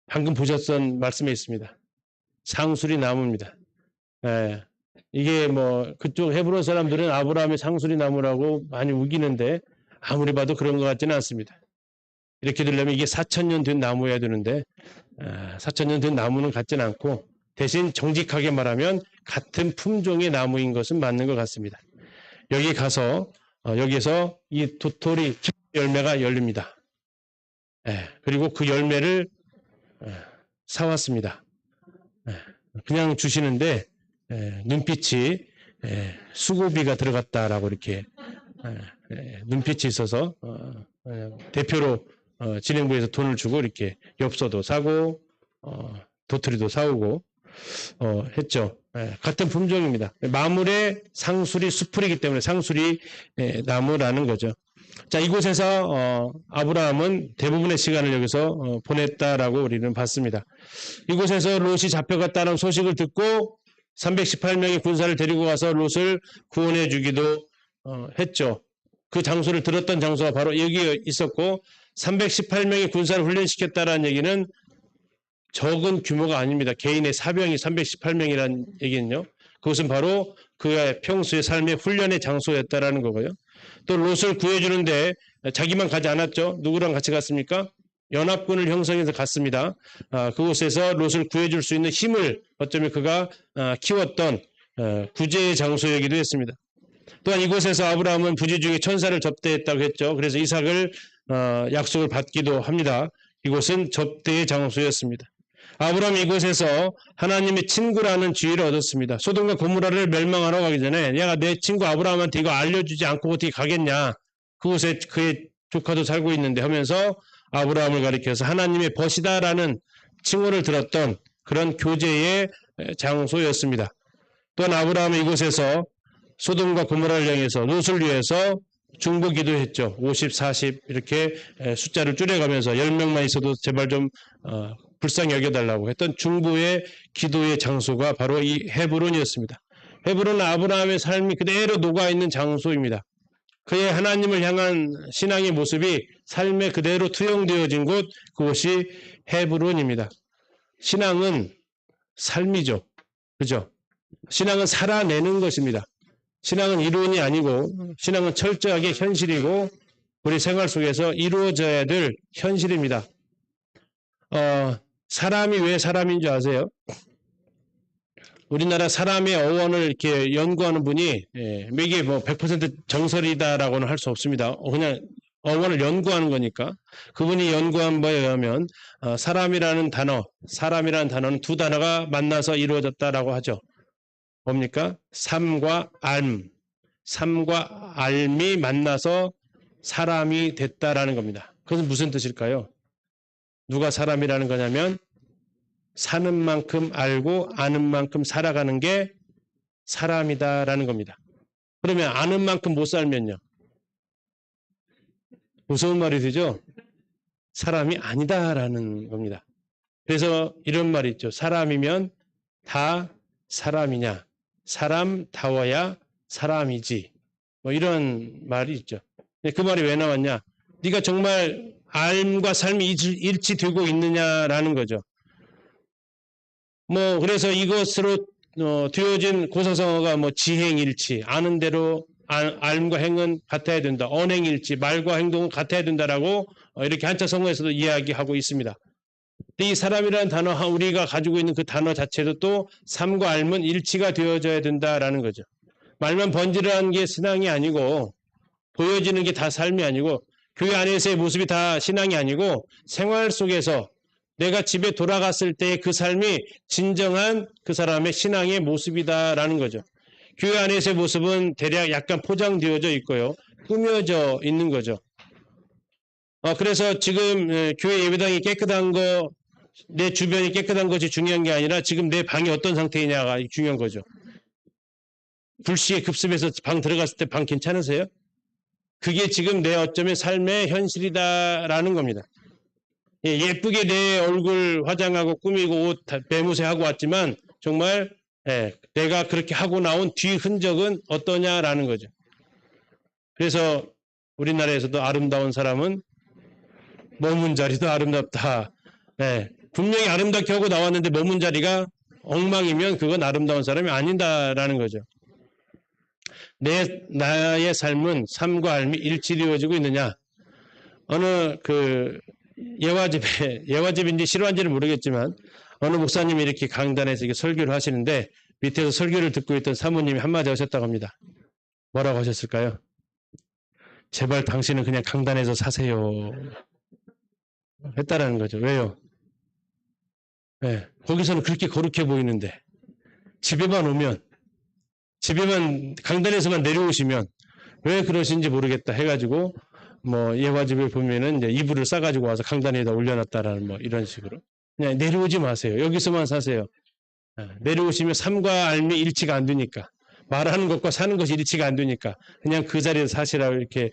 방금 보셨던 말씀에 있습니다. 상수리 나무입니다. 이게 뭐 그쪽 헤브론 사람들은 아브라함의 상수리 나무라고 많이 우기는데 아무리 봐도 그런 것 같지는 않습니다. 이렇게 되려면 이게 4,000년 된 나무여야 되는데 4,000년 된 나무는 같지는 않고 대신 정직하게 말하면 같은 품종의 나무인 것은 맞는 것 같습니다. 여기 가서 여기서 이 도토리 열매가 열립니다. 그리고 그 열매를 사왔습니다. 그냥 주시는데 눈빛이 수고비가 들어갔다라고 이렇게 눈빛이 있어서 대표로 진행부에서 돈을 주고 이렇게 엽서도 사고 도토리도 사오고 했죠. 같은 품종입니다. 마물의 상수리 수풀이기 때문에 상수리 나무라는 거죠. 자, 이곳에서 아브라함은 대부분의 시간을 여기서 보냈다라고 우리는 봤습니다. 이곳에서 롯이 잡혀갔다는 소식을 듣고 318명의 군사를 데리고 가서 롯을 구원해 주기도 했죠. 그 장소를 들었던 장소가 바로 여기 있었고 318명의 군사를 훈련시켰다는 얘기는 적은 규모가 아닙니다. 개인의 사병이 318명이라는 얘기는요. 그것은 바로 그의 평소의 삶의 훈련의 장소였다라는 거고요. 또 롯을 구해주는데 자기만 가지 않았죠. 누구랑 같이 갔습니까? 연합군을 형성해서 갔습니다. 그곳에서 롯을 구해줄 수 있는 힘을 어쩌면 그가 키웠던 구제의 장소이기도 했습니다. 또한 이곳에서 아브라함은 부지 중에 천사를 접대했다고 했죠. 그래서 이삭을 약속을 받기도 합니다. 이곳은 접대의 장소였습니다. 아브라함이 이곳에서 하나님의 친구라는 지위를 얻었습니다. 소돔과 고모라를 멸망하러 가기 전에 내가 내 친구 아브라함한테 이거 알려주지 않고 어떻게 가겠냐. 그곳에 그의 조카도 살고 있는데 하면서 아브라함을 가리켜서 하나님의 벗이다라는 칭호를 들었던 그런 교제의 장소였습니다. 또한 아브라함은 이곳에서 소돔과 고모라를 향해서 롯을 위해서 중보 기도했죠. 50, 40 이렇게 숫자를 줄여가면서 10명만 있어도 제발 좀 불쌍히 여겨달라고 했던 중보의 기도의 장소가 바로 이 헤브론이었습니다. 헤브론은 아브라함의 삶이 그대로 녹아있는 장소입니다. 그의 하나님을 향한 신앙의 모습이 삶에 그대로 투영되어진 곳, 그곳이 헤브론입니다. 신앙은 삶이죠. 그죠? 신앙은 살아내는 것입니다. 신앙은 이론이 아니고 신앙은 철저하게 현실이고 우리 생활 속에서 이루어져야 될 현실입니다. 사람이 왜 사람인 줄 아세요? 우리나라 사람의 어원을 이렇게 연구하는 분이 이게 뭐 100% 정설이다라고는 할 수 없습니다. 그냥 어원을 연구하는 거니까 그분이 연구한 바에 의하면 사람이라는 단어는 두 단어가 만나서 이루어졌다라고 하죠. 뭡니까? 삶과 삶이 만나서 사람이 됐다라는 겁니다. 그것은 무슨 뜻일까요? 누가 사람이라는 거냐면 사는 만큼 알고 아는 만큼 살아가는 게 사람이다라는 겁니다. 그러면 아는 만큼 못 살면요? 무서운 말이 되죠? 사람이 아니다라는 겁니다. 그래서 이런 말이 있죠. 사람이면 다 사람이냐? 사람다워야 사람이지. 뭐 이런 말이 있죠. 그 말이 왜 나왔냐? 네가 정말 삶과 삶이 일치되고 있느냐라는 거죠. 뭐 그래서 이것으로 되어진 고사성어가 뭐 지행일치, 아는 대로 알과 행은 같아야 된다. 언행일치, 말과 행동은 같아야 된다라고 이렇게 한자 성어에서도 이야기하고 있습니다. 이 사람이라는 단어, 우리가 가지고 있는 그 단어 자체도 또 삶과 알은 일치가 되어져야 된다라는 거죠. 말만 번지르한 게 신앙이 아니고 보여지는 게 다 삶이 아니고 교회 안에서의 모습이 다 신앙이 아니고 생활 속에서 내가 집에 돌아갔을 때의 그 삶이 진정한 그 사람의 신앙의 모습이다라는 거죠. 교회 안에서의 모습은 대략 약간 포장되어져 있고요. 꾸며져 있는 거죠. 그래서 지금 교회 예배당이 깨끗한 거, 내 주변이 깨끗한 것이 중요한 게 아니라 지금 내 방이 어떤 상태이냐가 중요한 거죠. 불시에 급습해서 방 들어갔을 때 방 괜찮으세요? 그게 지금 내 어쩌면 삶의 현실이다라는 겁니다. 예쁘게 내 얼굴 화장하고 꾸미고 옷 매무새 하고 왔지만 정말 내가 그렇게 하고 나온 뒤 흔적은 어떠냐라는 거죠. 그래서 우리나라에서도 아름다운 사람은 머문 자리도 아름답다. 분명히 아름답게 하고 나왔는데 머문 자리가 엉망이면 그건 아름다운 사람이 아니다라는 거죠. 나의 삶은 삶과 삶이 일치되어지고 있느냐? 어느 예화집인지 실화인지는 모르겠지만 어느 목사님이 이렇게 강단에서 이렇게 설교를 하시는데 밑에서 설교를 듣고 있던 사모님이 한마디 하셨다고 합니다. 뭐라고 하셨을까요? 제발 당신은 그냥 강단에서 사세요. 했다라는 거죠. 왜요? 거기서는 그렇게 거룩해 보이는데 집에만 강단에서만 내려오시면 왜 그러신지 모르겠다 해가지고 뭐 예화집에 보면은 이제 이불을 싸가지고 와서 강단에다 올려놨다라는 뭐 이런 식으로 그냥 내려오지 마세요. 여기서만 사세요. 내려오시면 삶과 삶이 일치가 안 되니까 말하는 것과 사는 것이 일치가 안 되니까 그냥 그 자리에서 사시라고 이렇게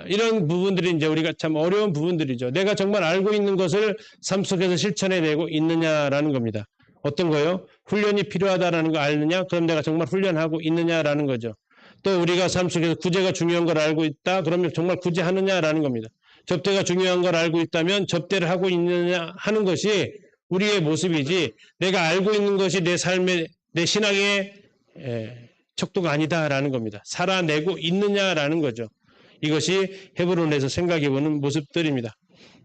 이런 부분들이 이제 우리가 참 어려운 부분들이죠. 내가 정말 알고 있는 것을 삶 속에서 실천해내고 있느냐라는 겁니다. 어떤 거요? 훈련이 필요하다라는 거 알느냐? 그럼 내가 정말 훈련하고 있느냐라는 거죠. 또 우리가 삶 속에서 구제가 중요한 걸 알고 있다? 그러면 정말 구제하느냐라는 겁니다. 접대가 중요한 걸 알고 있다면 접대를 하고 있느냐 하는 것이 우리의 모습이지 내가 알고 있는 것이 내 삶의 내 신앙의 척도가 아니다라는 겁니다. 살아내고 있느냐라는 거죠. 이것이 헤브론에서 생각해보는 모습들입니다.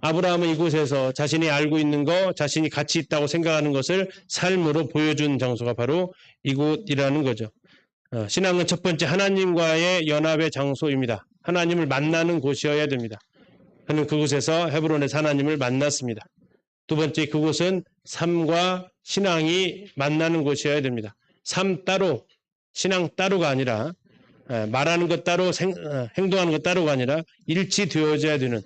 아브라함은 이곳에서 자신이 알고 있는 것, 자신이 가치 있다고 생각하는 것을 삶으로 보여준 장소가 바로 이곳이라는 거죠. 신앙은 첫 번째 하나님과의 연합의 장소입니다. 하나님을 만나는 곳이어야 됩니다. 그는 그곳에서 헤브론에서 하나님을 만났습니다. 두 번째 그곳은 삶과 신앙이 만나는 곳이어야 됩니다. 삶 따로, 신앙 따로가 아니라 말하는 것 따로, 행동하는 것 따로가 아니라 일치되어져야 되는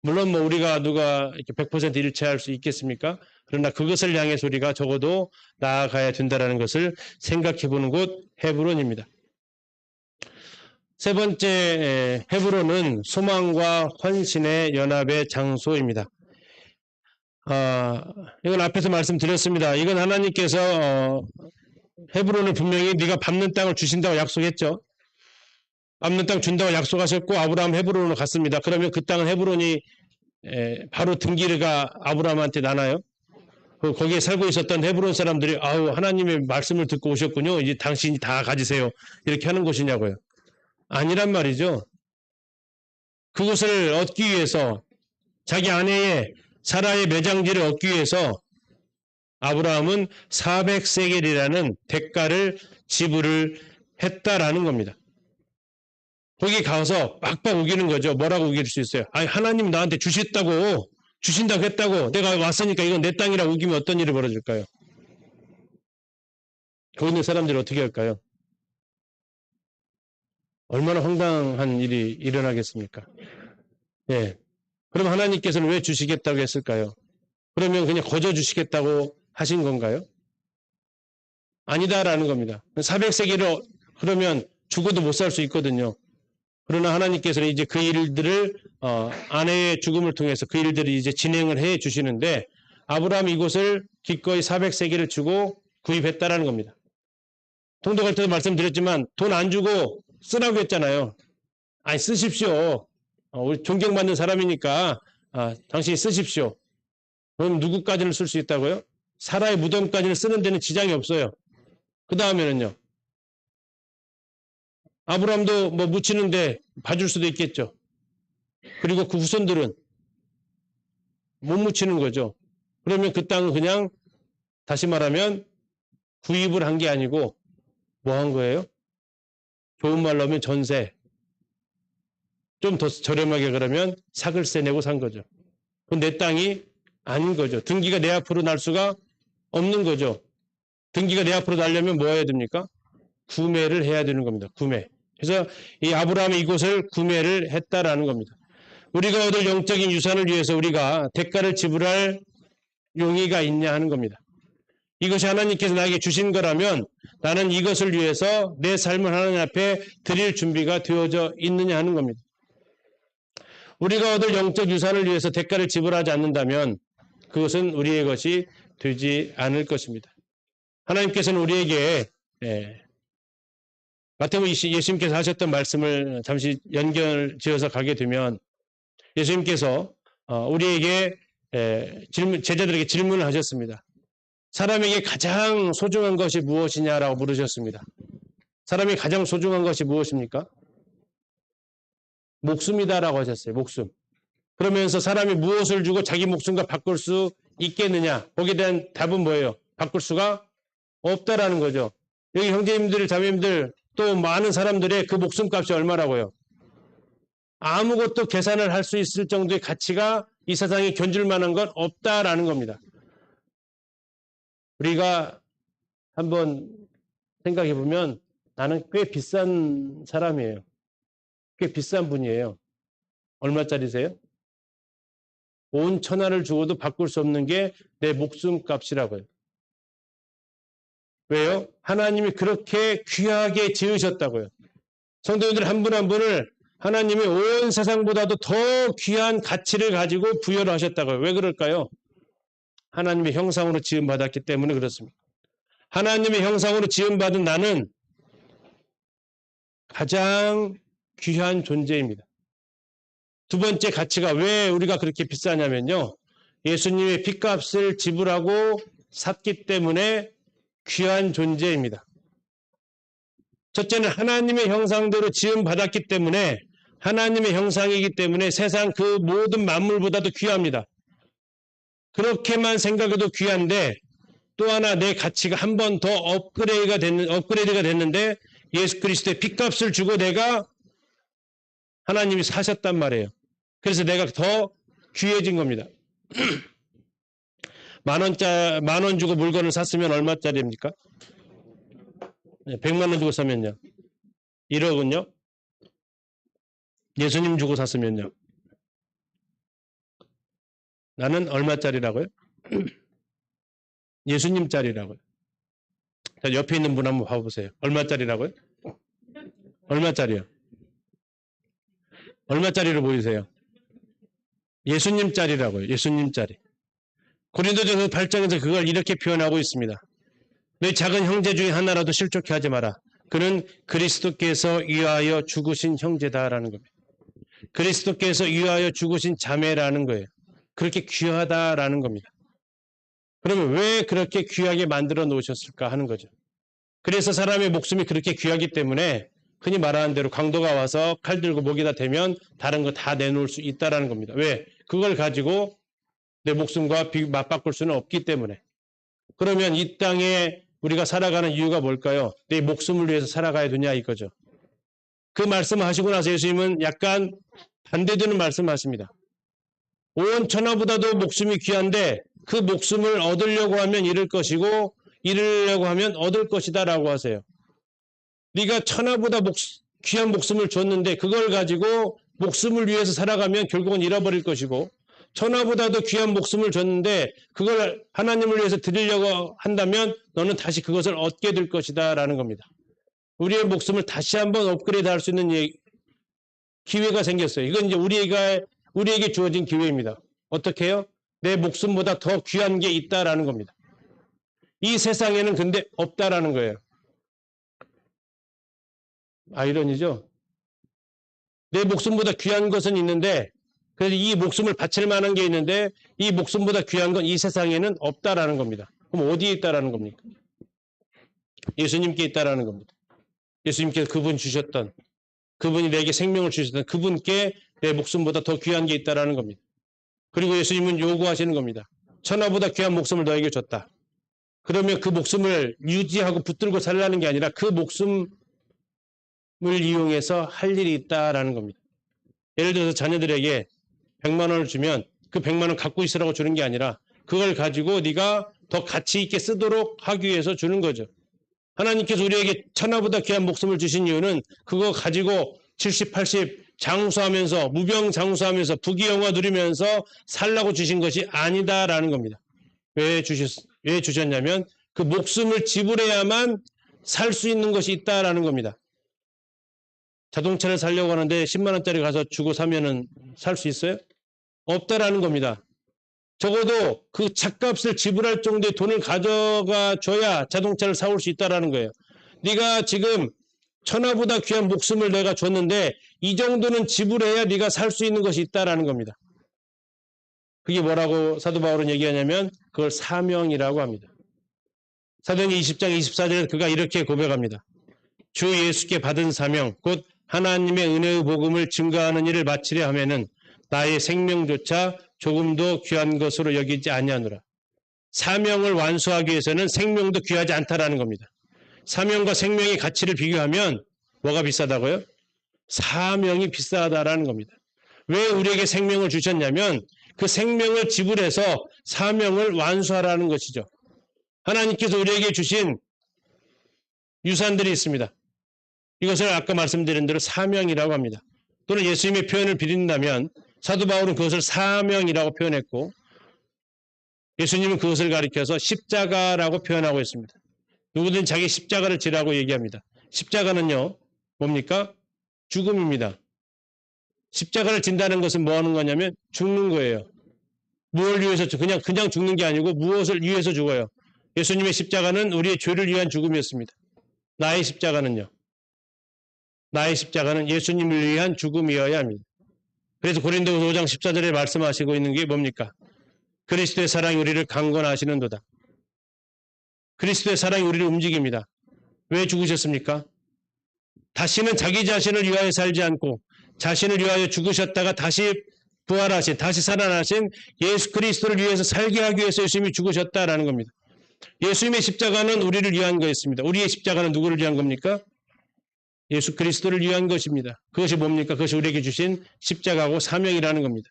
물론 뭐 우리가 누가 이렇게 100% 일치할 수 있겠습니까? 그러나 그것을 향해서 우리가 적어도 나아가야 된다는 것을 생각해 보는 곳 헤브론입니다. 세 번째 헤브론은 소망과 헌신의 연합의 장소입니다. 이건 앞에서 말씀드렸습니다. 이건 하나님께서 헤브론을 분명히 네가 밟는 땅을 주신다고 약속했죠. 밟는 땅 준다고 약속하셨고 아브라함 헤브론으로 갔습니다. 그러면 그 땅은 헤브론이 바로 등기가 아브라함한테 나나요? 거기에 살고 있었던 헤브론 사람들이 아우 하나님의 말씀을 듣고 오셨군요. 이제 당신이 다 가지세요. 이렇게 하는 곳이냐고요. 아니란 말이죠. 그것을 얻기 위해서 자기 아내의 사라의 매장지를 얻기 위해서 아브라함은 400세겔이라는 대가를 지불을 했다라는 겁니다. 거기 가서 빡빡 우기는 거죠. 뭐라고 우길 수 있어요? 아니 하나님 나한테 주신다고 했다고 내가 왔으니까 이건 내 땅이라고 우기면 어떤 일이 벌어질까요? 거기 있는 사람들이 어떻게 할까요? 얼마나 황당한 일이 일어나겠습니까? 예. 그럼 하나님께서는 왜 주시겠다고 했을까요? 그러면 그냥 거저 주시겠다고 하신 건가요? 아니다라는 겁니다. 400세기를 그러면 죽어도 못 살 수 있거든요. 그러나 하나님께서는 이제 그 일들을 아내의 죽음을 통해서 그 일들을 이제 진행을 해 주시는데 아브라함이 이곳을 기꺼이 400세기를 주고 구입했다라는 겁니다. 통독할 때도 말씀드렸지만 돈 안 주고 쓰라고 했잖아요. 아니 쓰십시오. 우리 존경받는 사람이니까 당신이 쓰십시오. 그럼 누구까지는 쓸 수 있다고요? 사라의 무덤까지는 쓰는 데는 지장이 없어요. 그 다음에는요. 아브라함도 뭐 묻히는데 봐줄 수도 있겠죠. 그리고 그 후손들은 못 묻히는 거죠. 그러면 그 땅은 그냥 다시 말하면 구입을 한 게 아니고 뭐 한 거예요? 좋은 말로 하면 전세. 좀 더 저렴하게 그러면 사글세 내고 산 거죠. 그건 내 땅이 아닌 거죠. 등기가 내 앞으로 날 수가 없는 거죠. 등기가 내 앞으로 날려면 뭐 해야 됩니까? 구매를 해야 되는 겁니다. 구매. 그래서 이 아브라함이 이곳을 구매를 했다라는 겁니다. 우리가 얻을 영적인 유산을 위해서 우리가 대가를 지불할 용의가 있냐 하는 겁니다. 이것이 하나님께서 나에게 주신 거라면 나는 이것을 위해서 내 삶을 하나님 앞에 드릴 준비가 되어져 있느냐 하는 겁니다. 우리가 얻을 영적 유산을 위해서 대가를 지불하지 않는다면 그것은 우리의 것이 되지 않을 것입니다. 하나님께서는 우리에게 마태복음 예수님께서 하셨던 말씀을 잠시 연결지어서 가게 되면 예수님께서 우리에게 제자들에게 질문을 하셨습니다. 사람에게 가장 소중한 것이 무엇이냐라고 물으셨습니다. 사람이 가장 소중한 것이 무엇입니까? 목숨이다라고 하셨어요. 목숨. 그러면서 사람이 무엇을 주고 자기 목숨과 바꿀 수 있겠느냐? 거기에 대한 답은 뭐예요? 바꿀 수가 없다라는 거죠. 여기 형제님들, 자매님들 또 많은 사람들의 그 목숨값이 얼마라고요? 아무것도 계산을 할 수 있을 정도의 가치가 이 세상에 견줄 만한 건 없다라는 겁니다. 우리가 한번 생각해 보면 나는 꽤 비싼 사람이에요. 꽤 비싼 분이에요. 얼마짜리세요? 온 천하를 주어도 바꿀 수 없는 게 내 목숨값이라고요. 왜요? 하나님이 그렇게 귀하게 지으셨다고요. 성도님들 한 분 한 분을 하나님이 온 세상보다도 더 귀한 가치를 가지고 부여를 하셨다고요. 왜 그럴까요? 하나님의 형상으로 지음받았기 때문에 그렇습니다. 하나님의 형상으로 지음받은 나는 가장 귀한 존재입니다. 두 번째 가치가 왜 우리가 그렇게 비싸냐면요. 예수님의 핏값을 지불하고 샀기 때문에 귀한 존재입니다. 첫째는 하나님의 형상대로 지음받았기 때문에 하나님의 형상이기 때문에 세상 그 모든 만물보다도 귀합니다. 그렇게만 생각해도 귀한데 또 하나 내 가치가 한 번 더 업그레이드가 됐는데 예수 그리스도의 핏값을 주고 내가 하나님이 사셨단 말이에요. 그래서 내가 더 귀해진 겁니다. 만 원 주고 물건을 샀으면 얼마짜리입니까? 100만 원 주고 사면요. 1억은요? 예수님 주고 샀으면요. 나는 얼마짜리라고요? 예수님짜리라고요. 자, 옆에 있는 분 한번 봐보세요. 얼마짜리라고요? 얼마짜리요? 얼마짜리로 보이세요? 예수님짜리라고요. 예수님짜리. 고린도전서 8장에서 그걸 이렇게 표현하고 있습니다. 너희 작은 형제 중에 하나라도 실족해 하지 마라. 그는 그리스도께서 위하여 죽으신 형제다라는 겁니다. 그리스도께서 위하여 죽으신 자매라는 거예요. 그렇게 귀하다라는 겁니다. 그러면 왜 그렇게 귀하게 만들어 놓으셨을까 하는 거죠. 그래서 사람의 목숨이 그렇게 귀하기 때문에 흔히 말하는 대로 강도가 와서 칼 들고 목에다 대면 다른 거 다 내놓을 수 있다라는 겁니다. 왜? 그걸 가지고 내 목숨과 맞바꿀 수는 없기 때문에. 그러면 이 땅에 우리가 살아가는 이유가 뭘까요? 내 목숨을 위해서 살아가야 되냐 이거죠. 그 말씀을 하시고 나서 예수님은 약간 반대되는 말씀을 하십니다. 온 천하보다도 목숨이 귀한데 그 목숨을 얻으려고 하면 잃을 것이고 잃으려고 하면 얻을 것이다 라고 하세요. 네가 천하보다 귀한 목숨을 줬는데 그걸 가지고 목숨을 위해서 살아가면 결국은 잃어버릴 것이고 천하보다도 귀한 목숨을 줬는데 그걸 하나님을 위해서 드리려고 한다면 너는 다시 그것을 얻게 될 것이다 라는 겁니다. 우리의 목숨을 다시 한번 업그레이드 할 수 있는 기회가 생겼어요. 이건 이제 우리에게 주어진 기회입니다. 어떻게 해요? 내 목숨보다 더 귀한 게 있다라는 겁니다. 이 세상에는 근데 없다라는 거예요. 아이러니죠? 내 목숨보다 귀한 것은 있는데 그래서 이 목숨을 바칠 만한 게 있는데 이 목숨보다 귀한 건 이 세상에는 없다라는 겁니다. 그럼 어디에 있다라는 겁니까? 예수님께 있다라는 겁니다. 예수님께서 그분이 내게 생명을 주셨던 그분께 내 목숨보다 더 귀한 게 있다라는 겁니다. 그리고 예수님은 요구하시는 겁니다. 천하보다 귀한 목숨을 너에게 줬다. 그러면 그 목숨을 유지하고 붙들고 살라는 게 아니라 그 목숨을 이용해서 할 일이 있다라는 겁니다. 예를 들어서 자녀들에게 100만 원을 주면 그 100만 원 갖고 있으라고 주는 게 아니라 그걸 가지고 네가 더 가치 있게 쓰도록 하기 위해서 주는 거죠. 하나님께서 우리에게 천하보다 귀한 목숨을 주신 이유는 그거 가지고 70, 80 장수하면서 무병장수하면서 부귀영화 누리면서 살라고 주신 것이 아니다라는 겁니다. 왜 주셨냐면 그 목숨을 지불해야만 살 수 있는 것이 있다라는 겁니다. 자동차를 사려고 하는데 10만 원짜리 가서 주고 사면은 살 수 있어요? 없다라는 겁니다. 적어도 그 차값을 지불할 정도의 돈을 가져가 줘야 자동차를 사올 수 있다라는 거예요. 네가 지금 천하보다 귀한 목숨을 내가 줬는데 이 정도는 지불해야 네가 살 수 있는 것이 있다라는 겁니다. 그게 뭐라고 사도 바울은 얘기하냐면 그걸 사명이라고 합니다. 사도행전 20장 24절에 그가 이렇게 고백합니다. 주 예수께 받은 사명 곧 하나님의 은혜의 복음을 증거하는 일을 마치려 하면은 나의 생명조차 조금도 귀한 것으로 여기지 아니하노라. 사명을 완수하기 위해서는 생명도 귀하지 않다라는 겁니다. 사명과 생명의 가치를 비교하면 뭐가 비싸다고요? 사명이 비싸다라는 겁니다. 왜 우리에게 생명을 주셨냐면 그 생명을 지불해서 사명을 완수하라는 것이죠. 하나님께서 우리에게 주신 유산들이 있습니다. 이것을 아까 말씀드린 대로 사명이라고 합니다. 또는 예수님의 표현을 빌린다면 사도 바울은 그것을 사명이라고 표현했고 예수님은 그것을 가리켜서 십자가라고 표현하고 있습니다. 누구든 자기 십자가를 지라고 얘기합니다. 십자가는요, 뭡니까? 죽음입니다. 십자가를 진다는 것은 뭐 하는 거냐면 죽는 거예요. 무엇을 위해서 그냥 죽는 게 아니고 무엇을 위해서 죽어요. 예수님의 십자가는 우리의 죄를 위한 죽음이었습니다. 나의 십자가는 예수님을 위한 죽음이어야 합니다. 그래서 고린도후서 5장 14절에 말씀하시고 있는 게 뭡니까? 그리스도의 사랑이 우리를 강건하시는도다. 그리스도의 사랑이 우리를 움직입니다. 왜 죽으셨습니까? 다시는 자기 자신을 위하여 살지 않고 자신을 위하여 죽으셨다가 다시 부활하신, 다시 살아나신 예수 그리스도를 위해서 살게 하기 위해서 예수님이 죽으셨다라는 겁니다. 예수님의 십자가는 우리를 위한 거였습니다. 우리의 십자가는 누구를 위한 겁니까? 예수 그리스도를 위한 것입니다. 그것이 뭡니까? 그것이 우리에게 주신 십자가고 사명이라는 겁니다.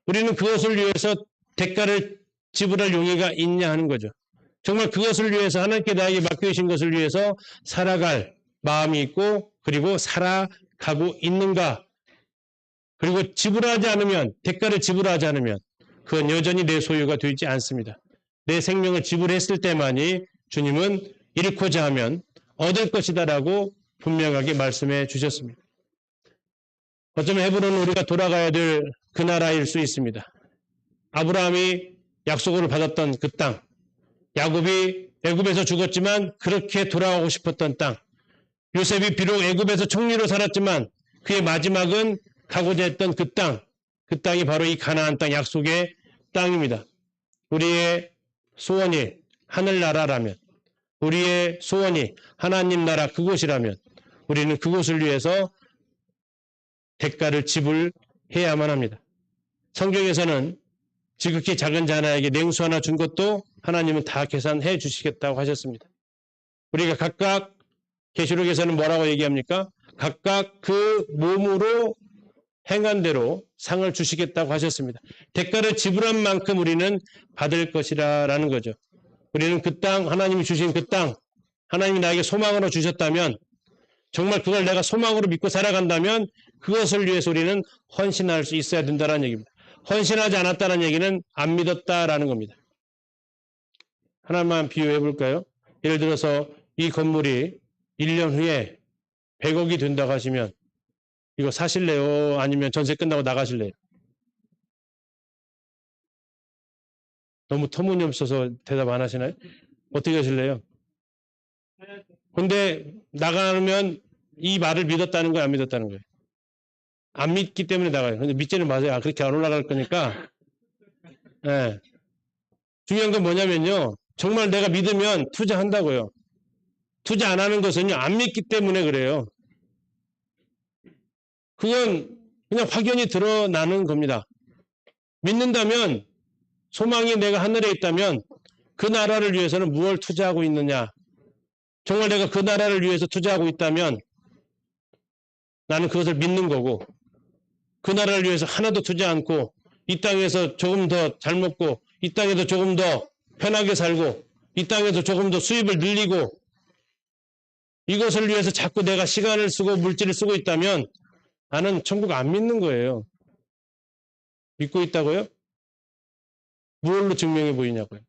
우리는 그것을 위해서 대가를 지불할 용의가 있냐 하는 거죠. 정말 그것을 위해서 하나님께 나에게 맡겨주신 것을 위해서 살아갈 마음이 있고 그리고 살아가고 있는가. 그리고 지불하지 않으면 대가를 지불하지 않으면 그건 여전히 내 소유가 되지 않습니다. 내 생명을 지불했을 때만이 주님은 잃고자 하면 얻을 것이다라고 분명하게 말씀해 주셨습니다. 어쩌면 헤브론은 우리가 돌아가야 될 그 나라일 수 있습니다. 아브라함이 약속을 받았던 그 땅, 야곱이 애굽에서 죽었지만 그렇게 돌아가고 싶었던 땅, 요셉이 비록 애굽에서 총리로 살았지만 그의 마지막은 가고자 했던 그 땅이 바로 이 가나안 땅, 약속의 땅입니다. 우리의 소원이 하늘나라라면, 우리의 소원이 하나님 나라 그곳이라면 우리는 그곳을 위해서 대가를 지불해야만 합니다. 성경에서는 지극히 작은 자나에게 냉수 하나 준 것도 하나님은 다 계산해 주시겠다고 하셨습니다. 우리가 각각 계시록에서는 뭐라고 얘기합니까? 각각 그 몸으로 행한 대로 상을 주시겠다고 하셨습니다. 대가를 지불한 만큼 우리는 받을 것이라는 거죠. 우리는 그 땅, 하나님이 주신 그 땅, 하나님이 나에게 소망으로 주셨다면, 정말 그걸 내가 소망으로 믿고 살아간다면 그것을 위해서 우리는 헌신할 수 있어야 된다는 얘기입니다. 헌신하지 않았다는 얘기는 안 믿었다라는 겁니다. 하나만 비유해 볼까요? 예를 들어서 이 건물이 1년 후에 100억이 된다고 하시면 이거 사실래요? 아니면 전세 끝나고 나가실래요? 너무 터무니없어서 대답 안 하시나요? 어떻게 하실래요? 근데 나가면 이 말을 믿었다는 거예요? 안 믿었다는 거예요? 안 믿기 때문에 나가요. 근데 믿지는 마세요. 그렇게 안 올라갈 거니까. 네. 중요한 건 뭐냐면요. 정말 내가 믿으면 투자한다고요. 투자 안 하는 것은요. 안 믿기 때문에 그래요. 그건 그냥 확연히 드러나는 겁니다. 믿는다면, 소망이 내가 하늘에 있다면 그 나라를 위해서는 무엇을 투자하고 있느냐. 정말 내가 그 나라를 위해서 투자하고 있다면 나는 그것을 믿는 거고, 그 나라를 위해서 하나도 투자 않고 이 땅에서 조금 더 잘 먹고 이 땅에서 조금 더 편하게 살고 이 땅에서 조금 더 수입을 늘리고 이것을 위해서 자꾸 내가 시간을 쓰고 물질을 쓰고 있다면 나는 천국 안 믿는 거예요. 믿고 있다고요? 무엇로 증명해 보이냐고요?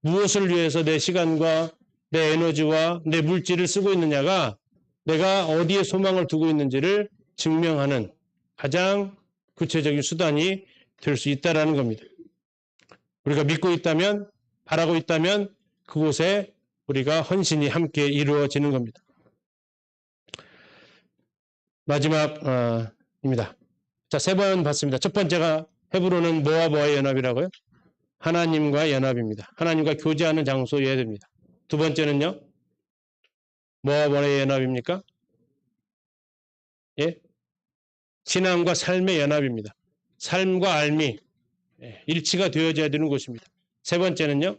무엇을 위해서 내 시간과 내 에너지와 내 물질을 쓰고 있느냐가 내가 어디에 소망을 두고 있는지를 증명하는 가장 구체적인 수단이 될 수 있다는 겁니다. 우리가 믿고 있다면, 바라고 있다면 그곳에 우리가 헌신이 함께 이루어지는 겁니다. 마지막입니다. 자, 3번 봤습니다. 첫 번째가 헤브론은 뭐와 뭐의 연합이라고요? 하나님과 연합입니다. 하나님과 교제하는 장소여야 됩니다. 두 번째는요? 뭐와 뭐의 연합입니까? 예? 신앙과 삶의 연합입니다. 삶과 알미, 일치가 되어져야 되는 곳입니다. 세 번째는요?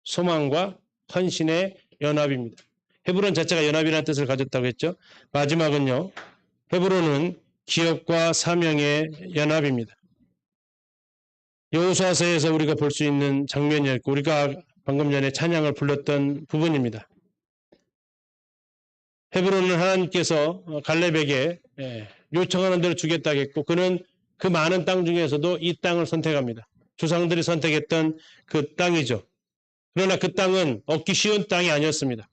소망과 헌신의 연합입니다. 헤브론 자체가 연합이라는 뜻을 가졌다고 했죠. 마지막은요. 헤브론은 기업과 사명의 연합입니다. 여호수아서에서 우리가 볼 수 있는 장면이었고 우리가 방금 전에 찬양을 불렀던 부분입니다. 헤브론은 하나님께서 갈렙에게 요청하는 대로 주겠다고 했고 그는 그 많은 땅 중에서도 이 땅을 선택합니다. 조상들이 선택했던 그 땅이죠. 그러나 그 땅은 얻기 쉬운 땅이 아니었습니다.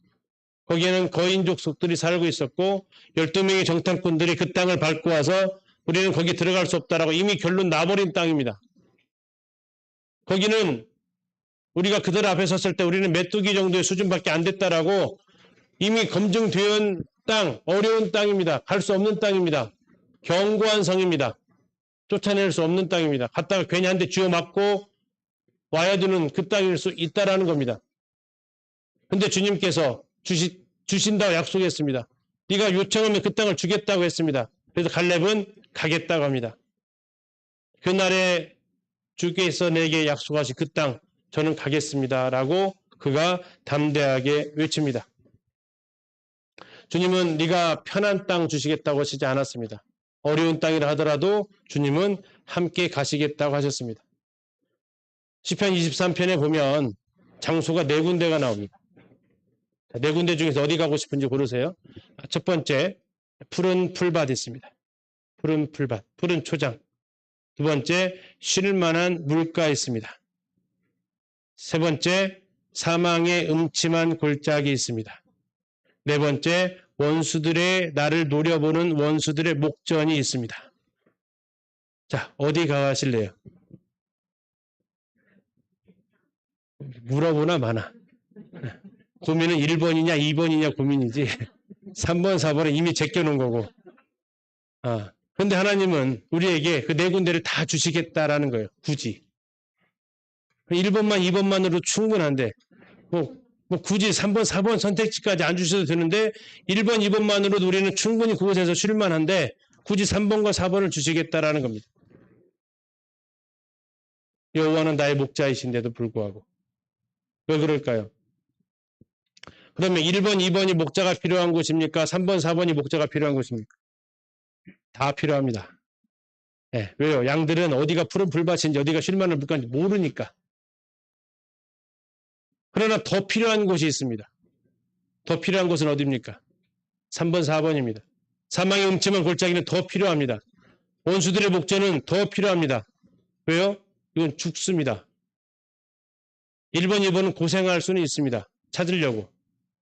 거기에는 거인족 속들이 살고 있었고 12명의 정탐꾼들이 그 땅을 밟고 와서 우리는 거기 들어갈 수 없다라고 이미 결론 나버린 땅입니다. 거기는 우리가 그들 앞에 섰을 때 우리는 메뚜기 정도의 수준밖에 안 됐다라고 이미 검증된 땅, 어려운 땅입니다. 갈 수 없는 땅입니다. 견고한 성입니다. 쫓아낼 수 없는 땅입니다. 갔다가 괜히 한 대 쥐어 맞고 와야 되는 그 땅일 수 있다라는 겁니다. 근데 주님께서 주신다고 약속했습니다. 네가 요청하면 그 땅을 주겠다고 했습니다. 그래서 갈렙은 가겠다고 합니다. 그날에 주께서 내게 약속하신 그 땅 저는 가겠습니다. 라고 그가 담대하게 외칩니다. 주님은 네가 편한 땅 주시겠다고 하시지 않았습니다. 어려운 땅이라 하더라도 주님은 함께 가시겠다고 하셨습니다. 시편 23편에 보면 장소가 4군데가 나옵니다. 4군데 중에서 어디 가고 싶은지 고르세요. 첫 번째, 푸른 풀밭 있습니다. 푸른 풀밭, 푸른 초장. 두 번째, 쉴 만한 물가 있습니다. 세 번째, 사망의 음침한 골짜기 있습니다. 네 번째, 원수들의 나를 노려보는 원수들의 목전이 있습니다. 자, 어디 가실래요? 물어보나 마나. 고민은 1번이냐 2번이냐 고민이지 3번 4번은 이미 제껴놓은 거고. 그런데 하나님은 우리에게 그 4군데를 다 주시겠다라는 거예요. 굳이. 1번만, 2번만으로 충분한데, 뭐 굳이 3번, 4번 선택지까지 안 주셔도 되는데, 1번, 2번만으로도 우리는 충분히 그곳에서 쉴만한데, 굳이 3번과 4번을 주시겠다라는 겁니다. 여호와는 나의 목자이신데도 불구하고. 왜 그럴까요? 그러면 1번, 2번이 목자가 필요한 곳입니까? 3번, 4번이 목자가 필요한 곳입니까? 다 필요합니다. 네, 왜요? 양들은 어디가 푸른 풀밭인지 어디가 쉴만한 물가인지 모르니까. 그러나 더 필요한 곳이 있습니다. 더 필요한 곳은 어디입니까? 3번, 4번입니다. 사망의 음침한 골짜기는 더 필요합니다. 원수들의 목전은 더 필요합니다. 왜요? 이건 죽습니다. 1번, 2번은 고생할 수는 있습니다. 찾으려고.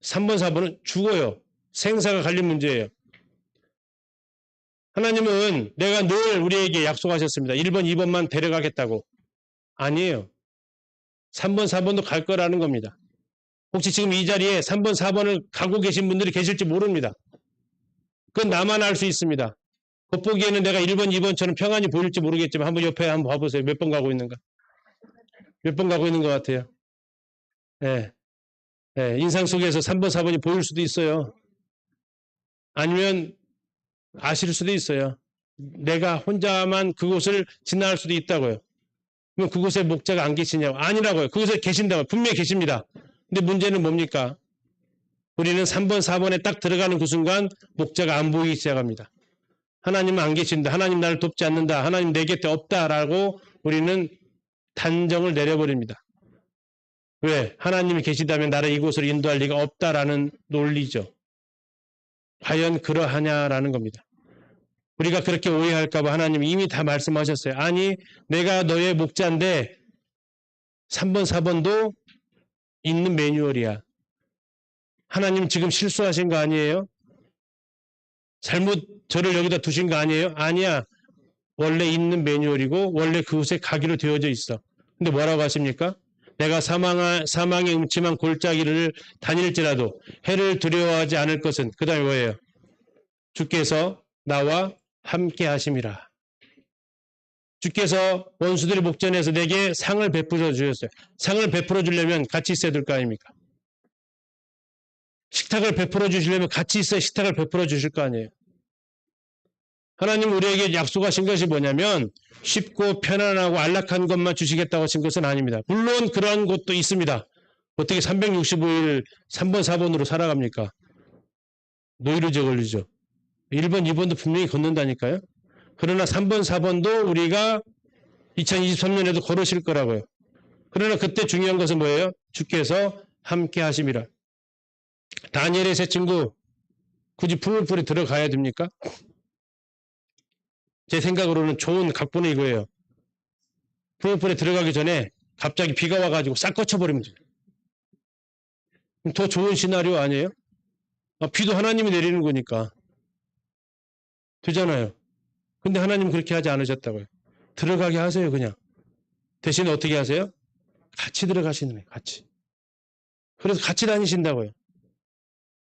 3번, 4번은 죽어요. 생사가 갈린 문제예요. 하나님은 내가 늘 우리에게 약속하셨습니다. 1번, 2번만 데려가겠다고. 아니에요. 3번, 4번도 갈 거라는 겁니다. 혹시 지금 이 자리에 3번, 4번을 가고 계신 분들이 계실지 모릅니다. 그건 나만 알 수 있습니다. 겉보기에는 내가 1번, 2번처럼 평안히 보일지 모르겠지만 한번 옆에 한번 봐보세요. 몇 번 가고 있는가? 몇 번 가고 있는 것 같아요. 예. 예, 인상 속에서 3번, 4번이 보일 수도 있어요. 아니면 아실 수도 있어요. 내가 혼자만 그곳을 지나갈 수도 있다고요. 그럼 그곳에 목자가 안 계시냐고. 아니라고요. 그곳에 계신다고요. 분명히 계십니다. 근데 문제는 뭡니까? 우리는 3번, 4번에 딱 들어가는 그 순간 목자가 안 보이기 시작합니다. 하나님은 안 계신다. 하나님 나를 돕지 않는다. 하나님 내 곁에 없다라고 우리는 단정을 내려버립니다. 왜? 하나님이 계시다면 나를 이곳으로 인도할 리가 없다라는 논리죠. 과연 그러하냐라는 겁니다. 우리가 그렇게 오해할까 봐 하나님이 이미 다 말씀하셨어요. 아니, 내가 너의 목자인데 3번, 4번도 있는 매뉴얼이야. 하나님 지금 실수하신 거 아니에요? 잘못 저를 여기다 두신 거 아니에요? 아니야. 원래 있는 매뉴얼이고 원래 그곳에 가기로 되어져 있어. 근데 뭐라고 하십니까? 내가 사망의 음침한 골짜기를 다닐지라도 해를 두려워하지 않을 것은 그 다음에 뭐예요? 주께서 나와 함께 하심이라. 주께서 원수들의 목전에서 내게 상을 베풀어 주셨어요. 상을 베풀어 주려면 같이 있어야 될 거 아닙니까? 식탁을 베풀어 주시려면 같이 있어야 식탁을 베풀어 주실 거 아니에요. 하나님 우리에게 약속하신 것이 뭐냐면 쉽고 편안하고 안락한 것만 주시겠다고 하신 것은 아닙니다. 물론 그러한 곳도 있습니다. 어떻게 365일 3번, 4번으로 살아갑니까? 노이로제 걸리죠. 1번, 2번도 분명히 걷는다니까요. 그러나 3번, 4번도 우리가 2023년에도 걸으실 거라고요. 그러나 그때 중요한 것은 뭐예요? 주께서 함께 하심이라. 다니엘의 세 친구 굳이 풀물불에 들어가야 됩니까? 제 생각으로는 좋은 각본이 이거예요. 풀물불에 들어가기 전에 갑자기 비가 와가지고 싹 꺼쳐버리면 돼요. 더 좋은 시나리오 아니에요? 비도 하나님이 내리는 거니까. 되잖아요. 근데 하나님은 그렇게 하지 않으셨다고요. 들어가게 하세요, 그냥. 대신 어떻게 하세요? 같이 들어가시는 거예요, 같이. 그래서 같이 다니신다고요.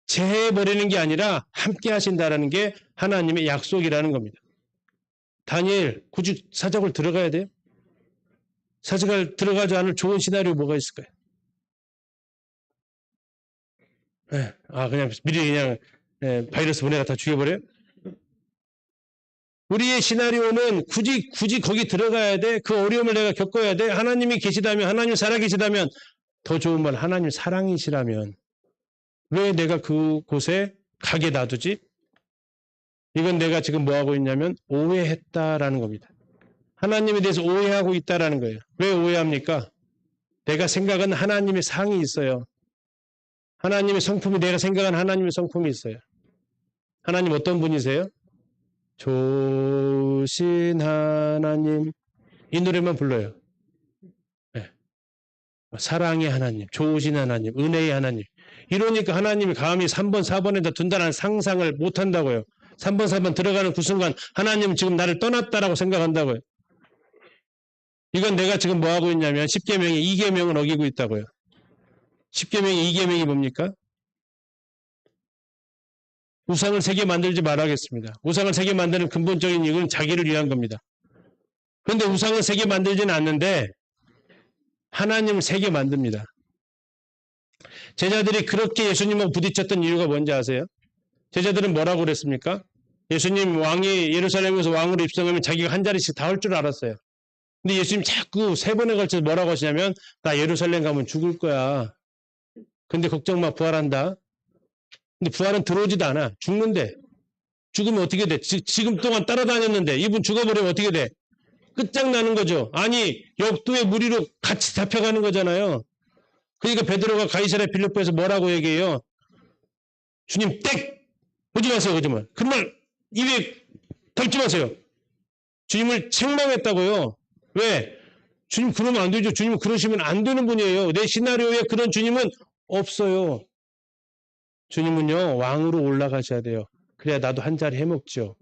제해버리는 게 아니라 함께 하신다라는 게 하나님의 약속이라는 겁니다. 다니엘, 굳이 사적을 들어가야 돼요? 사적을 들어가지 않을 좋은 시나리오 뭐가 있을까요? 그냥 미리 그냥 바이러스 보내가 다 죽여버려요? 우리의 시나리오는 굳이 거기 들어가야 돼? 그 어려움을 내가 겪어야 돼? 하나님이 계시다면, 하나님 살아계시다면, 더 좋은 말, 하나님 사랑이시라면, 왜 내가 그곳에 가게 놔두지? 이건 내가 지금 뭐 하고 있냐면, 오해했다라는 겁니다. 하나님에 대해서 오해하고 있다라는 거예요. 왜 오해합니까? 내가 생각은 하나님의 상이 있어요. 하나님의 성품이 내가 생각한 하나님의 성품이 있어요. 하나님 어떤 분이세요? 좋으신 하나님. 이 노래만 불러요. 네. 사랑의 하나님, 좋으신 하나님, 은혜의 하나님. 이러니까 하나님이 감히 3번, 4번에다 둔다는 상상을 못한다고요. 3번, 4번 들어가는 그 순간 하나님은 지금 나를 떠났다라고 생각한다고요. 이건 내가 지금 뭐 하고 있냐면 10계명의 2계명을 어기고 있다고요. 10계명의 2계명이 뭡니까? 우상을 3개 만들지 말아야겠습니다. 우상을 3개 만드는 근본적인 이유는 자기를 위한 겁니다. 그런데 우상을 3개 만들지는 않는데 하나님을 세게 만듭니다. 제자들이 그렇게 예수님하고 부딪혔던 이유가 뭔지 아세요? 제자들은 뭐라고 그랬습니까? 예수님 왕이 예루살렘에서 왕으로 입성하면 자기가 한 자리씩 다 할 줄 알았어요. 근데 예수님 자꾸 3번에 걸쳐서 뭐라고 하시냐면 나 예루살렘 가면 죽을 거야. 근데 걱정 마, 부활한다. 근데 부활은 들어오지도 않아. 죽는데. 죽으면 어떻게 돼? 지금 동안 따라다녔는데 이분 죽어버리면 어떻게 돼? 끝장나는 거죠. 아니 역도의 무리로 같이 잡혀가는 거잖아요. 그러니까 베드로가 가이사랴 빌립보에서 뭐라고 얘기해요? 주님 땡! 보지 마세요. 거짓말. 그말 입에 덜지 마세요. 주님을 책망했다고요. 왜? 주님 그러면 안 되죠. 주님 그러시면 안 되는 분이에요. 내 시나리오에 그런 주님은 없어요. 주님은요 왕으로 올라가셔야 돼요. 그래야 나도 한 자리 해먹죠.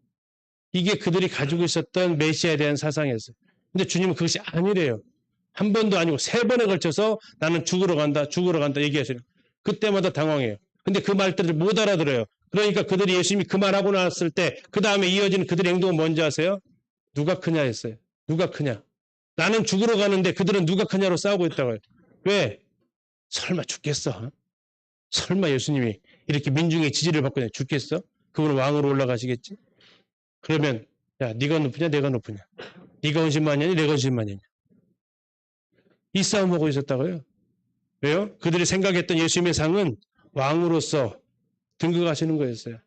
이게 그들이 가지고 있었던 메시아에 대한 사상이었어요. 근데 주님은 그것이 아니래요. 한 번도 아니고 3번에 걸쳐서 나는 죽으러 간다 얘기하시는 그때마다 당황해요. 근데 그 말들을 못 알아들어요. 그러니까 그들이 예수님이 그 말하고 나왔을 때 그 다음에 이어지는 그들의 행동은 뭔지 아세요? 누가 크냐 했어요. 누가 크냐. 나는 죽으러 가는데 그들은 누가 크냐로 싸우고 있다고요. 왜? 설마 죽겠어? 설마 예수님이 이렇게 민중의 지지를 받고 죽겠어? 그분은 왕으로 올라가시겠지? 그러면 야 네가 높으냐 내가 높으냐? 네가 원신만이냐 내가 원신만이냐? 이 싸움하고 있었다고요. 왜요? 그들이 생각했던 예수님의 상은 왕으로서 등극하시는 거였어요.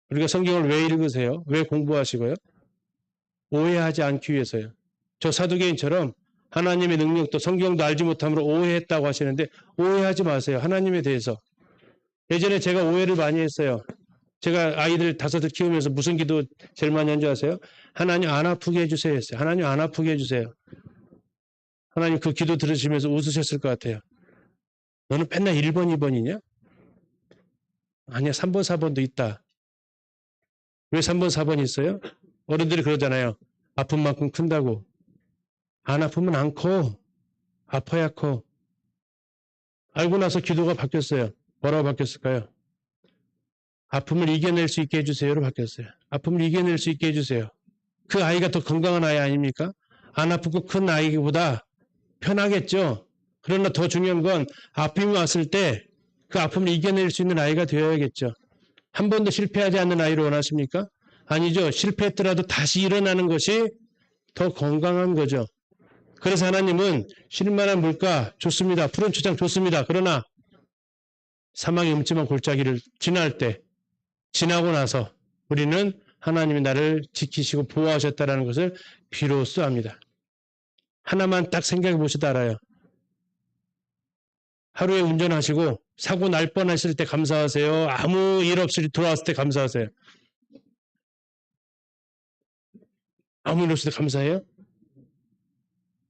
우리가 성경을 왜 읽으세요? 왜 공부하시고요? 오해하지 않기 위해서요. 저 사두개인처럼 하나님의 능력도 성경도 알지 못함으로 오해했다고 하시는데 오해하지 마세요. 하나님에 대해서. 예전에 제가 오해를 많이 했어요. 제가 아이들 5을 키우면서 무슨 기도 제일 많이 한 줄 아세요? 하나님 안 아프게 해주세요 했어요. 하나님 안 아프게 해주세요. 하나님 그 기도 들으시면서 웃으셨을 것 같아요. 너는 맨날 1번, 2번이냐? 아니야, 3번, 4번도 있다. 왜 3번, 4번이 있어요? 어른들이 그러잖아요. 아픈 만큼 큰다고. 안 아프면 안 커. 아파야 커. 알고 나서 기도가 바뀌었어요. 뭐라고 바뀌었을까요? 아픔을 이겨낼 수 있게 해주세요로 바뀌었어요. 아픔을 이겨낼 수 있게 해주세요. 그 아이가 더 건강한 아이 아닙니까? 안 아프고 큰 아이보다 편하겠죠. 그러나 더 중요한 건 아픔이 왔을 때 그 아픔을 이겨낼 수 있는 아이가 되어야겠죠. 한 번도 실패하지 않는 아이를 원하십니까? 아니죠. 실패했더라도 다시 일어나는 것이 더 건강한 거죠. 그래서 하나님은 쉴만한 물가 좋습니다. 푸른 초장 좋습니다. 그러나 사망의 음침한 골짜기를 지나고 나서 우리는 하나님이 나를 지키시고 보호하셨다는 것을 비로소 압니다. 하나만 딱 생각해 보시다 알아요. 하루에 운전하시고 사고 날 뻔했을 때 감사하세요. 아무 일 없이 돌아왔을 때 감사하세요. 아무 일 없을 때 감사해요?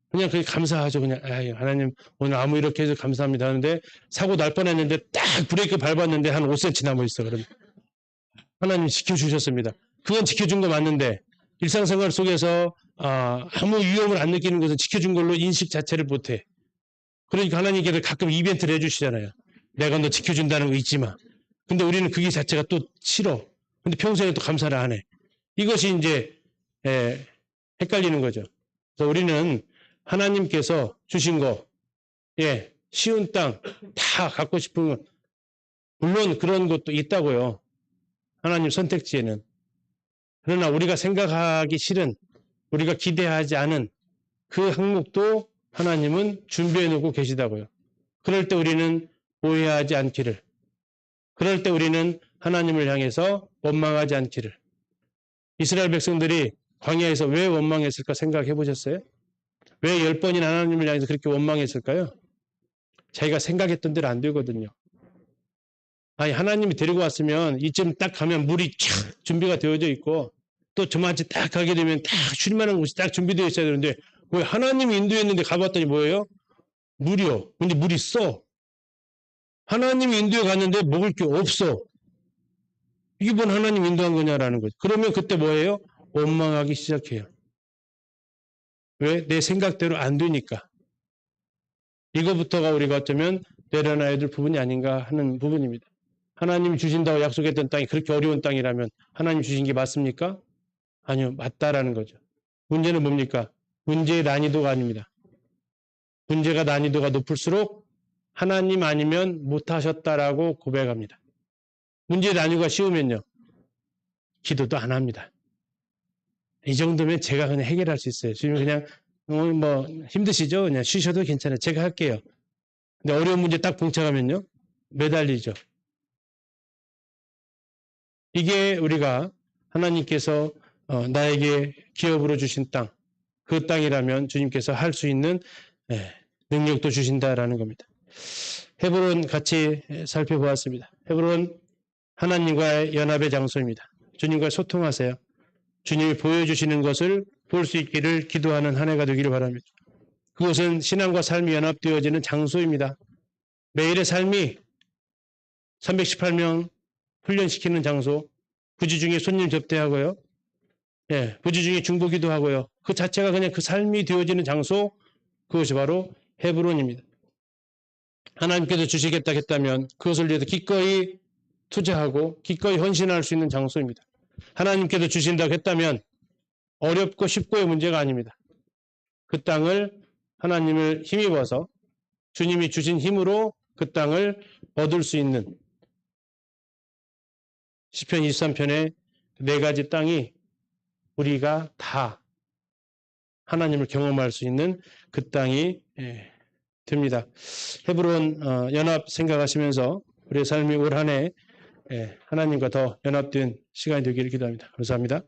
그냥 그게 감사하죠. 그냥 아유, 하나님 오늘 아무 일 없게 해서 감사합니다 하는데 사고 날 뻔했는데 딱 브레이크 밟았는데 한 5cm 남아 있어. 그럼 하나님 지켜주셨습니다. 그건 지켜준 거 맞는데 일상생활 속에서 아무 위험을 안 느끼는 것은 지켜준 걸로 인식 자체를 못해. 그러니까 하나님께서 가끔 이벤트를 해주시잖아요. 내가 너 지켜준다는 거 잊지 마. 근데 우리는 그게 자체가 또 싫어. 근데 평소에 또 감사를 안 해. 이것이 이제 헷갈리는 거죠. 그래서 우리는 하나님께서 주신 거, 쉬운 땅 다 갖고 싶은 물론 그런 것도 있다고요. 하나님 선택지에는. 그러나 우리가 생각하기 싫은, 우리가 기대하지 않은 그 항목도 하나님은 준비해 놓고 계시다고요. 그럴 때 우리는 오해하지 않기를. 그럴 때 우리는 하나님을 향해서 원망하지 않기를. 이스라엘 백성들이 광야에서 왜 원망했을까 생각해 보셨어요? 왜 10번이나 하나님을 향해서 그렇게 원망했을까요? 자기가 생각했던 대로 안 되거든요. 아니 하나님이 데리고 왔으면 이쯤 딱 가면 물이 쫙 준비가 되어져 있고 또 저만치 딱 가게 되면 딱 쉴만한 곳이 딱 준비되어 있어야 되는데 왜 하나님이 인도했는데 가봤더니 뭐예요? 물이요. 근데 물이 써. 하나님이 인도에 갔는데 먹을 게 없어. 이게 뭔 하나님 인도한 거냐라는 거죠. 그러면 그때 뭐예요? 원망하기 시작해요. 왜? 내 생각대로 안 되니까. 이거부터가 우리가 어쩌면 내려놔야 될 부분이 아닌가 하는 부분입니다. 하나님이 주신다고 약속했던 땅이 그렇게 어려운 땅이라면 하나님 주신 게 맞습니까? 아니요. 맞다라는 거죠. 문제는 뭡니까? 문제의 난이도가 아닙니다. 문제가 난이도가 높을수록 하나님 아니면 못하셨다라고 고백합니다. 문제 난이도가 쉬우면요. 기도도 안 합니다. 이 정도면 제가 그냥 해결할 수 있어요. 주님 그냥 오늘 뭐 힘드시죠? 그냥 쉬셔도 괜찮아요. 제가 할게요. 근데 어려운 문제 딱 봉착하면요. 매달리죠. 이게 우리가 하나님께서 나에게 기업으로 주신 땅, 그 땅이라면 주님께서 할 수 있는 능력도 주신다라는 겁니다. 헤브론 같이 살펴보았습니다. 헤브론 하나님과의 연합의 장소입니다. 주님과 소통하세요. 주님이 보여주시는 것을 볼 수 있기를 기도하는 한 해가 되기를 바랍니다. 그것은 신앙과 삶이 연합되어지는 장소입니다. 매일의 삶이 318명 훈련시키는 장소, 부지 중에 손님 접대하고요. 부지 중에 중보기도 하고요. 그 자체가 그냥 그 삶이 되어지는 장소, 그것이 바로 헤브론입니다. 하나님께서 주시겠다 했다면 그것을 위해서 기꺼이 투자하고 기꺼이 헌신할 수 있는 장소입니다. 하나님께서 주신다고 했다면 어렵고 쉽고의 문제가 아닙니다. 그 땅을 하나님을 힘입어서 주님이 주신 힘으로 그 땅을 얻을 수 있는 시편 23편의 4가지 땅이 우리가 다 하나님을 경험할 수 있는 그 땅이 됩니다. 헤브론 연합 생각하시면서 우리의 삶이 올 한 해 하나님과 더 연합된 시간이 되기를 기도합니다. 감사합니다.